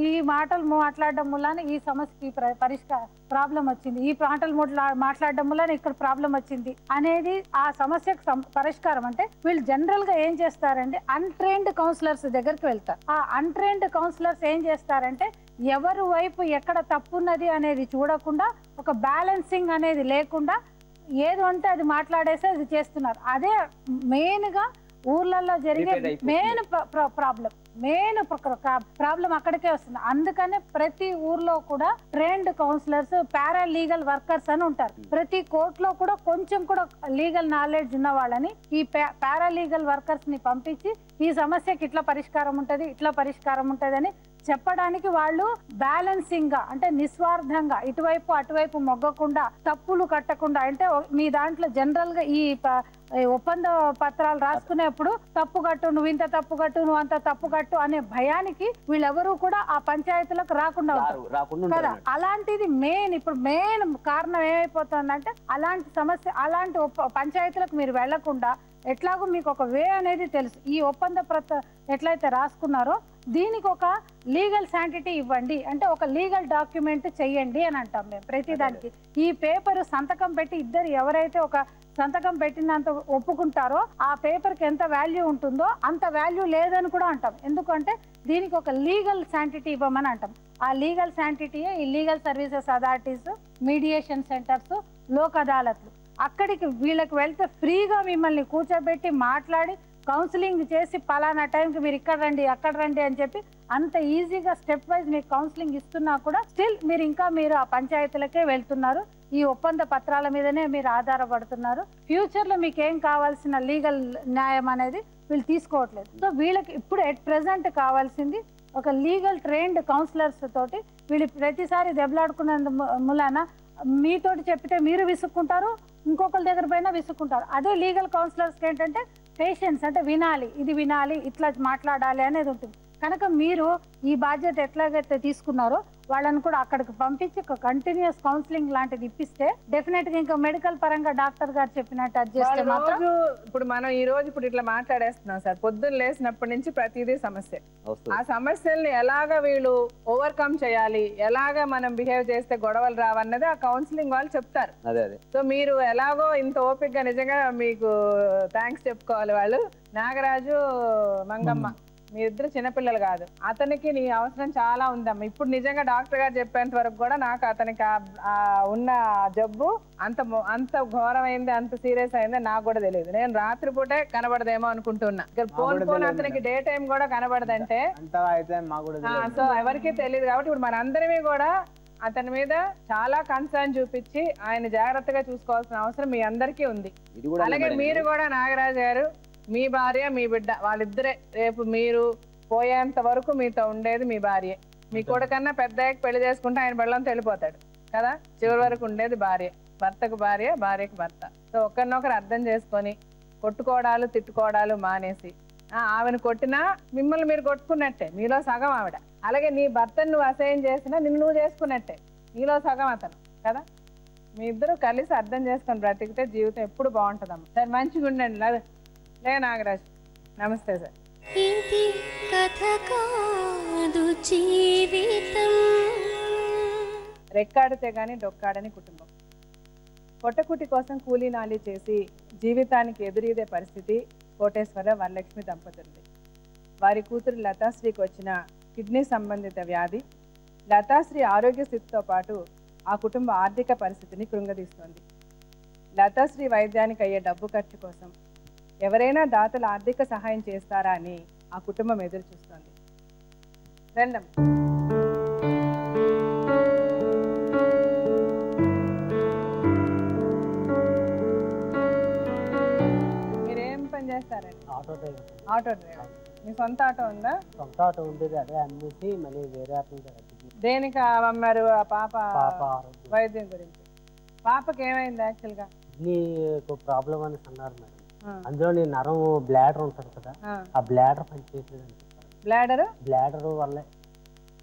ఈ మాటలు మాట్లాడడం వల్ల ఈ సమస్యకి ప్రాబ్లం వచ్చింది, ఈ మాటలు మాట్లాడడం వల్ల ఇక్కడ ప్రాబ్లం వచ్చింది అనేది ఆ సమస్యకు పరిష్కారం. అంటే వీళ్ళు జనరల్ గా ఏం చేస్తారంటే అన్ట్రైన్డ్ కౌన్సిలర్స్ దగ్గరికి వెళ్తారు. ఆ అన్ట్రైన్డ్ కౌన్సిలర్స్ ఏం చేస్తారంటే ఎవరు వైపు ఎక్కడ తప్పున్నది అనేది చూడకుండా, ఒక బ్యాలెన్సింగ్ అనేది లేకుండా ఏదో అంటే అది మాట్లాడేసి అది చేస్తున్నారు. అదే మెయిన్ గా ఊర్లలో జరిగే మెయిన్ ప్రాబ్లం అక్కడికే వస్తుంది. అందుకనే ప్రతి ఊర్లో కూడా ట్రైన్డ్ కౌన్సిలర్స్, పారాలీగల్ వర్కర్స్ అని ఉంటారు. ప్రతి కోర్టులో కూడా కొంచెం కూడా లీగల్ నాలెడ్జ్ ఉన్న వాళ్ళని, ఈ పారాలీగల్ వర్కర్స్ ని పంపించి ఈ సమస్యకి ఇట్లా పరిష్కారం ఉంటది, ఇట్లా పరిష్కారం ఉంటది అని చెప్పడానికి వాళ్ళు బ్యాలెన్సింగ్ గా, అంటే నిస్వార్థంగా ఇటువైపు అటువైపు మొగ్గకుండా, తప్పులు కట్టకుండా. అంటే మీ దాంట్లో జనరల్ గా ఈ ఒప్పంద పత్రాలు రాసుకునేప్పుడు తప్పు కట్టు, నువ్వు ఇంత తప్పు కట్టు, నువ్వు అంత తప్పు కట్టు అనే భయానికి వీళ్ళెవరూ కూడా ఆ పంచాయతీలకు రాకుండా ఉంటారు కదా. అలాంటిది ఇప్పుడు మెయిన్ కారణం ఏమైపోతుందంటే అలాంటి సమస్య, అలాంటి పంచాయతీలకు మీరు వెళ్లకుండా ఎట్లాగో మీకు ఒక వే అనేది తెలుసు. ఈ ఒప్పంద ఎట్లయితే రాసుకున్నారో దీనికి ఒక లీగల్ శాంటిటీ ఇవ్వండి, అంటే ఒక లీగల్ డాక్యుమెంట్ చెయ్యండి అని అంటాం మేము ప్రతిదానికి. ఈ పేపర్ సంతకం పెట్టి ఇద్దరు ఎవరైతే ఒక సంతకం పెట్టినంత ఒప్పుకుంటారో ఆ పేపర్కి ఎంత వాల్యూ ఉంటుందో అంత వాల్యూ లేదని కూడా అంటాం. ఎందుకంటే దీనికి ఒక లీగల్ శాంటిటీ ఇవ్వమని అంటాం. ఆ లీగల్ శాంటిటీయే ఈ legal services authorities, mediation centres, Lok అదాలత్లు. అక్కడికి వీళ్ళకి వెళ్తే ఫ్రీగా మిమ్మల్ని కూర్చోబెట్టి మాట్లాడి కౌన్సిలింగ్ చేసి పలానా టైంకి మీరు ఇక్కడ రండి అక్కడ రండి అని చెప్పి అంత ఈజీగా స్టెప్ వైజ్ మీకు కౌన్సిలింగ్ ఇస్తున్నా కూడా స్టిల్ మీరు ఆ పంచాయతీలకే వెళ్తున్నారు. ఈ ఒప్పంద పత్రాల మీదనే మీరు ఆధారపడుతున్నారు. ఫ్యూచర్లో మీకు ఏం కావాల్సిన లీగల్ న్యాయం అనేది వీళ్ళు తీసుకోవట్లేదు. సో వీళ్ళకి ఇప్పుడు ఎట్ ప్రెసెంట్ కావాల్సింది ఒక లీగల్ ట్రైన్డ్ కౌన్సిలర్స్ తోటి. వీళ్ళు ప్రతిసారి దెబ్బలాడుకున్నందు మూలాన మీతోటి చెప్పితే మీరు విసుక్కుంటారు, ఇంకొకరి దగ్గర పైన విసుక్కుంటారు. అదే లీగల్ కౌన్సిలర్స్కి ఏంటంటే పేషెన్స్, అంటే వినాలి, ఇది వినాలి, ఇట్లా మాట్లాడాలి అనేది ఉంటుంది. కనుక మీరు ఈ బాధ్యత ఎట్లాగైతే తీసుకున్నారో వాళ్ళని కూడా అక్కడికి పంపించి కంటిన్యూస్ కౌన్సిలింగ్ లాంటిది ఇప్పిస్తే డెఫినెట్ గా ఇంకా మెడికల్ పరంగా డాక్టర్ గారు చెప్పినట్టు అది చేస్తే మాత్రం ఇప్పుడు మనం ఈ రోజు ఇప్పుడు ఇట్లా మాట్లాడేస్తున్నాం సార్, పొద్దున్న లేసినప్పటి నుంచి ప్రతిదీ సమస్య. ఆ సమస్యల్ని ఎలాగ వీళ్ళు ఓవర్కమ్ చేయాలి, ఎలాగ మనం బిహేవ్ చేస్తే గొడవలు రావన్నది ఆ కౌన్సిలింగ్ వాళ్ళు చెప్తారు. సో మీరు ఎలాగో ఇంత ఓపికగా నిజంగా మీకు థ్యాంక్స్ చెప్పుకోవాలి. వాళ్ళు నాగరాజు, మంగమ్మ మీరిద్దరు చిన్నపిల్లలు కాదు, అతనికి నీ అవసరం చాలా ఉందమ్మా. ఇప్పుడు నిజంగా డాక్టర్ గారు చెప్పేంత వరకు కూడా నాకు అతనికి ఉన్న జబ్బు అంత ఘోరమైంది, అంత సీరియస్ అయింది నాకు కూడా తెలియదు. నేను రాత్రిపూటే కనబడదేమో అనుకుంటున్నా. ఫోన్ అతనికి డే టైం కూడా కనబడదంటే సో ఎవరికి తెలియదు. కాబట్టి ఇప్పుడు మనందరినీ కూడా అతని మీద చాలా కన్సర్న్ చూపించి ఆయన జాగ్రత్తగా చూసుకోవాల్సిన అవసరం మీ అందరికీ ఉంది. అలాగే మీరు కూడా నాగరాజు గారు, మీ భార్య మీ బిడ్డ వాళ్ళిద్దరే రేపు మీరు పోయేంత వరకు మీతో ఉండేది మీ భార్య. మీ కొడుకన్నా పెద్దయ్యాక పెళ్లి చేసుకుంటే ఆయన బళ్ళంతా వెళ్ళిపోతాడు కదా, చివరి వరకు ఉండేది భార్య. భర్తకు భార్య, భార్యకు భర్త. సో ఒకరినొకరు అర్థం చేసుకొని కొట్టుకోవడాలు తిట్టుకోవడాలు మానేసి, ఆమెను కొట్టినా మిమ్మల్ని మీరు కొట్టుకున్నట్టే, మీలో సగం ఆవిడ. అలాగే నీ భర్తను నువ్వు అసహ్యం చేసినా నిన్ను నువ్వు చేసుకున్నట్టే, నీలో సగం అతను కదా. మీ ఇద్దరు కలిసి అర్థం చేసుకొని బ్రతికితే జీవితం ఎప్పుడు బాగుంటుందమ్మా. సరే మంచిగా ఉండండి. లే నాగరాజ్, నమస్తే సార్. ఇది కథ కాదు జీవితం. రెక్కాడితే గాని డొక్కాడని కుటుంబం. పొట్టకుటి కోసం కూలీ నాలి చేసి జీవితానికి ఎదురీదే పరిస్థితి కోటేశ్వర వరలక్ష్మి దంపతులది. వారి కూతురు లతాశ్రీకి వచ్చిన కిడ్నీ సంబంధిత వ్యాధి లతాశ్రీ ఆరోగ్య స్థితితో పాటు ఆ కుటుంబ ఆర్థిక పరిస్థితిని కృంగదీస్తోంది. లతాశ్రీ వైద్యానికి అయ్యే డబ్బు ఖర్చు కోసం ఎవరైనా దాతలు ఆర్థిక సహాయం చేస్తారా అని ఆ కుటుంబం ఎదురు చూస్తోంది. రండి. మీరేం పని చేస్తారండి? Auto driver. Auto driver. మీ సొంత ఆటో ఉందా? సొంత ఆటో ఉండేది, అదే అమ్మేసి మళ్ళీ వేరే ఆటో. దేనికి అమ్మారు? ఆ పాప వైద్యం గురించి. పాపకి ఏమైంది యాక్చువల్గా? ప్రాబ్లం అని అన్నారు మేడం. అందులో నీ నరం బ్లాడర్ ఉంటుంది కదా, ఆ బ్లాడర్ పనిచేయట్లేదు అని చెప్పారు. బ్లాడర్ వల్లే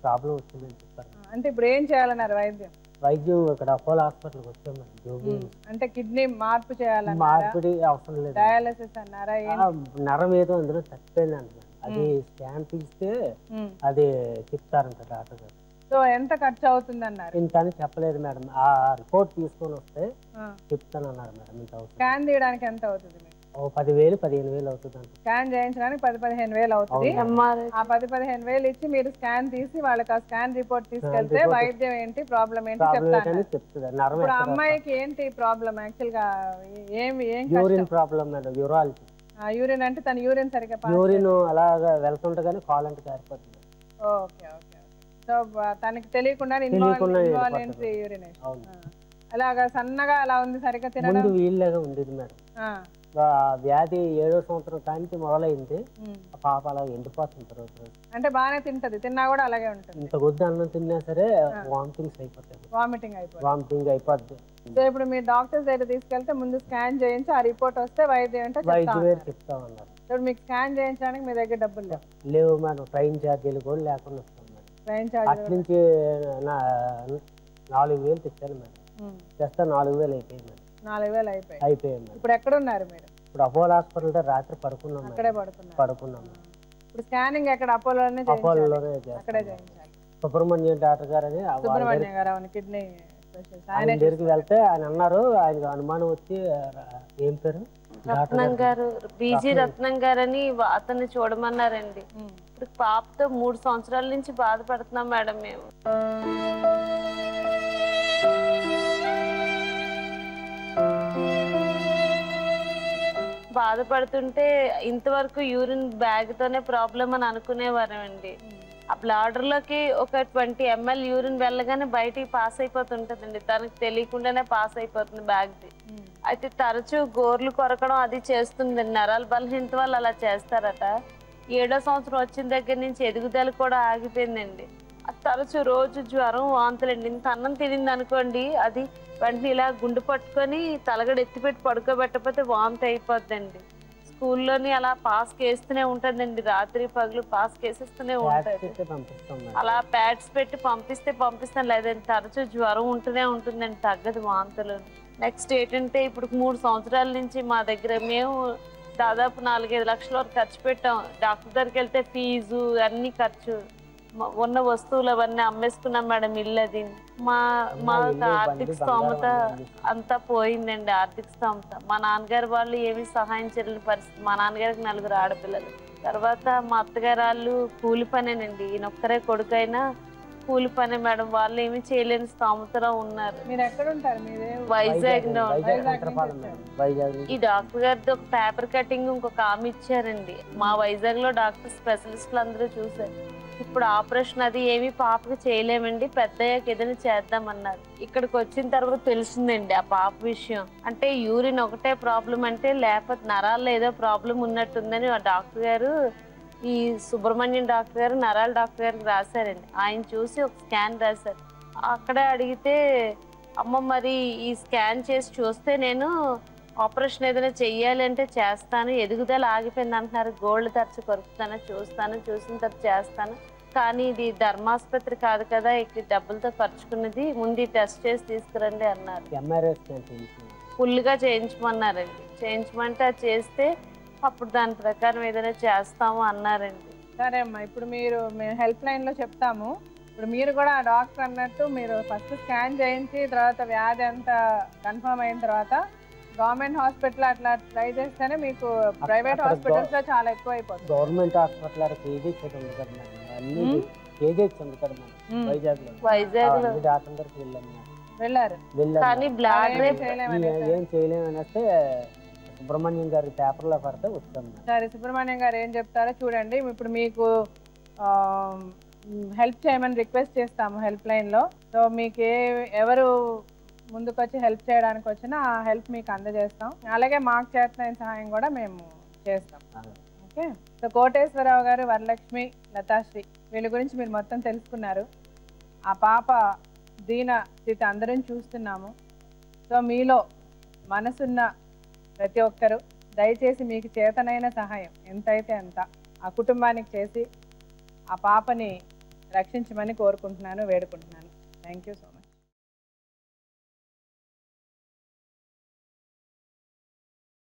ప్రాబ్లం వచ్చిందని చెప్పారు. అంటే ఇప్పుడు ఏం చేయాలన్నారు వైద్యం? వైద్యం ఇక్కడ అపోలో హాస్పిటల్కి వచ్చాం మేడం. అంటే కిడ్నీ మార్పు చేయాలన్నా? మార్పిడి అవసరం లేదు, డయాలసిస్ అన్నారా? నరం ఏదో అందులో చచ్చిపోయింది అంటున్నారు. అది స్కాన్ తీస్తే అది చెప్తారంట డాక్టర్ గారు. సో ఎంత ఖర్చు అవుతుంది అన్నారు? ఇంత అని చెప్పలేదు మేడం. ఆ రిపోర్ట్ తీసుకొని వస్తే చెప్తాను అన్నారు మేడం. ఇంత స్కాన్ తీయడానికి ఎంత అవుతుంది? 10,000-15,000 అవుతుంది అంట. స్కాన్ చేయించడానికి 10,000-15,000 అవుతుంది. ఆ 10,000-15,000 ఇచ్చి మీరు స్కాన్ తీసి వాళ్ళకి ఆ స్కాన్ రిపోర్ట్ తీసుకెళ్తే వైద్యం ఏంటి ప్రాబ్లం ఏంటి చెప్తాను. ఇప్పుడు అమ్మాయికి ఏంటి ప్రాబ్లం యాక్చువల్ గా? Urine problem madam, urology. Urine అంటే తన యూరిన్ సరిగ్గా యూరిన్ అలాగా వెళ్తుంటే కానీ కాలంటే కారిపోతుంది. Okay okay. సో తనకి తెలియకుండా యూరినేషన్ అలాగా సన్నగా అలా ఉంది, సరిగ్గా తినడం వీళ్ళగా ఉండేది మేడం. వ్యాధి 7వ సంవత్సరం కానీ మొదలైంది. ఆ పాప అలా ఎండిపోతుంది రోజు. అంటే బాగానే తింటది, తిన్నా కూడా అలాగే ఉంటుంది. ఇంత కొద్ది అన్నం తిన్నా సరే వామిటింగ్స్ అయిపోతాయి. వామిటింగ్ అయిపోద్ది. సో ఇప్పుడు మీరు డాక్టర్స్ దగ్గర తీసుకెళ్తే ముందు స్కాన్ చేయించి ఆ రిపోర్ట్ వస్తే వైద్యం ఏంటో చెప్తామన్నారు. ఇప్పుడు మీకు స్కాన్ చేయించడానికి మీ దగ్గర డబ్బులు లేవు మేడం. ట్రైన్ ఛార్జీలు కూడా లేకుండా వస్తాం మేడం. ట్రైన్ ఛార్జ్ అటు నుంచి 4,000 తెచ్చాను మేడం. చేస్తా 4,000 అయిపోయింది మేడం. 4,000 అయిపోయాయి. ఇప్పుడు ఎక్కడ ఉన్నారు మీరు? ఇప్పుడు అపోలో హాస్పిటల్ రాత్రి పడుకున్నాం. అక్కడే పడుకున్నాం. ఇప్పుడు స్కానింగ్ ఎక్కడ? అపోలోనే అక్కడే చేయించాలి. సుబ్రహ్మణ్యం డాక్టర్ గారు అని సుబ్రహ్మణ్యం గారు అవును, కిడ్నీ స్పెషలిస్ట్. ఆయన దగ్గరికి వెళ్తే ఆయన అన్నారు, ఆయనకు అనుమానం వచ్చి ఏం పేరు రత్నం గారు, బీజీ రత్నం గారు అని అతన్ని చూడమన్నారండి. ఇప్పుడు పాపతో 3 సంవత్సరాల నుంచి బాధపడుతున్నాం మేడం మేము. బాధపడుతుంటే ఇంతవరకు యూరిన్ బ్యాగ్ తోనే ప్రాబ్లం అని అనుకునేవారండి. ఆ బ్లాడర్ లోకి ఒక 20 ml యూరిన్ వెళ్ళగానే బయటికి పాస్ అయిపోతుంటదండి. తనకు తెలియకుండానే పాస్ అయిపోతుంది బ్యాగ్ది. అయితే తరచూ గోర్లు కొరకడం అది చేస్తుందండి. నరాల బలహీనత వల్ల అలా చేస్తారట. 7వ సంవత్సరం వచ్చిన దగ్గర నుంచి ఎదుగుదల కూడా ఆగిపోయిందండి. తరచూ రోజు జ్వరం, వాంతులండి. ఇంత అన్నం తినింది అనుకోండి, అది వెంటనే ఇలా గుండు పట్టుకొని తలగడ ఎత్తిపెట్టి పడుకోబెట్టకపోతే వాంతి అయిపోద్దండి. స్కూల్లోని అలా పాస్ కేస్తూనే ఉంటుందండి, రాత్రి పగలు పాస్ కేసేస్తూనే ఉంటుంది. అలా ప్యాడ్స్ పెట్టి పంపిస్తాను, లేదంటే తరచూ జ్వరం ఉంటూనే ఉంటుందండి, తగ్గదు వాంతులు. నెక్స్ట్ ఏంటంటే ఇప్పుడు 3 సంవత్సరాల నుంచి మా దగ్గర మేము దాదాపు 4-5 లక్షల వరకు ఖర్చు పెట్టాం. డాక్టర్ దగ్గరికి వెళ్తే ఫీజు అన్ని ఖర్చు, ఉన్న వస్తువులు అవన్నీ అమ్మేసుకున్నాం మేడం. ఇల్లు అది మా ఆర్థిక స్తోమత అంతా పోయిందండి. ఆర్థిక స్తోమత మా నాన్నగారు వాళ్ళు ఏమీ సహాయం చేయలేని పరిస్థితి. మా నాన్నగారికి 4 ఆడపిల్లలు. తర్వాత మా అత్తగారు వాళ్ళు కూలి పనేనండి, ఈయన ఒక్కరే కొడుకైనా కూలి పనే మేడం. వాళ్ళు ఏమీ చేయలేని స్తోమతలో ఉన్నారు. మీరు ఎక్కడ ఉంటారు? వైజాగ్ లో ఉంటారు. ఈ డాక్టర్ గారితో ఒక పేపర్ కటింగ్ ఇంకొక ఆమె ఇచ్చారండి. మా వైజాగ్ లో డాక్టర్ స్పెషలిస్టులు అందరూ చూసారు. ఇప్పుడు ఆపరేషన్ అది ఏమి పాపకి చేయలేమండి, పెద్దయ్యాక ఏదైనా చేద్దామన్నారు. ఇక్కడికి వచ్చిన తర్వాత తెలిసిందండి ఆ పాప విషయం. అంటే యూరిన్ ఒకటే ప్రాబ్లం అంటే, లేకపోతే నరాల్లో ఏదో ప్రాబ్లం ఉన్నట్టుందని ఆ డాక్టర్ గారు, ఈ సుబ్రహ్మణ్యం డాక్టర్ గారు నరాల డాక్టర్ గారికి రాశారండి. ఆయన చూసి ఒక స్కాన్ రాశారు. అక్కడే అడిగితే, అమ్మ మరి ఈ స్కాన్ చేసి చూస్తే నేను ఆపరేషన్ ఏదైనా చెయ్యాలి అంటే చేస్తాను, ఎదుగుదల ఆగిపోయింది అంటున్నారు, గోల్డ్ తరచు కొరుకుతాను, చూసిన తర్వాత చేస్తాను, కానీ ఇది ధర్మాసుపత్రి కాదు కదా, ఇక్కడ డబ్బులతో ఖర్చుకున్నది, ముందు టెస్ట్ చేసి తీసుకురండి అన్నారు. ఫుల్గా చేయించమన్నారండి. చేయించమంటే అది చేస్తే అప్పుడు దాని ప్రకారం ఏదైనా చేస్తాము అన్నారండి. సరే అమ్మా, ఇప్పుడు మేము హెల్ప్ లైన్లో చెప్తాము. ఇప్పుడు మీరు కూడా డాక్టర్ అన్నట్టు మీరు ఫస్ట్ స్కాన్ చేయించి తర్వాత వ్యాధి అంతా కన్ఫర్మ్ అయిన తర్వాత గవర్నమెంట్ హాస్పిటల్ అట్లా ట్రై చేస్తేనే మీకు ప్రైవేట్ హాస్పిటల్స్ లో చాలా ఎక్కువ అయిపోతుంది. గవర్నమెంట్ హాస్పిటల్ కేజీహెచ్ ఉంది కదా మేడం, కేజీహెచ్ ఉంది కదా మేడం వైజాగ్ లో డాక్టర్ దగ్గరికి వెళ్ళారు. కానీ ఏం చేయలేము అనేస్తే సుబ్రహ్మణ్యం గారి పేపర్లో పడితే వస్తాం. సరే, సుబ్రహ్మణ్యం గారు ఏం చెప్తారో చూడండి. ఇప్పుడు మీకు హెల్ప్ చేయమని రిక్వెస్ట్ చేస్తాము హెల్ప్ లైన్లో. సో మీకు ఎవరు ముందుకు వచ్చి హెల్ప్ చేయడానికి వచ్చినా ఆ హెల్ప్ మీకు అందజేస్తాం. అలాగే మాకు చేతనైన సహాయం కూడా మేము చేస్తాం. ఓకే. సో కోటేశ్వరరావు గారు, వరలక్ష్మి, లతాశ్రీ వీళ్ళ గురించి మీరు మొత్తం తెలుసుకున్నారు. ఆ పాప దీన స్థితి అందరం చూస్తున్నాము. సో మీలో మనసున్న ప్రతి ఒక్కరూ దయచేసి మీకు చేతనైన సహాయం ఎంతైతే అంత ఆ కుటుంబానికి చేసి ఆ పాపని రక్షించమని కోరుకుంటున్నాను, వేడుకుంటున్నాను. Thank you so much.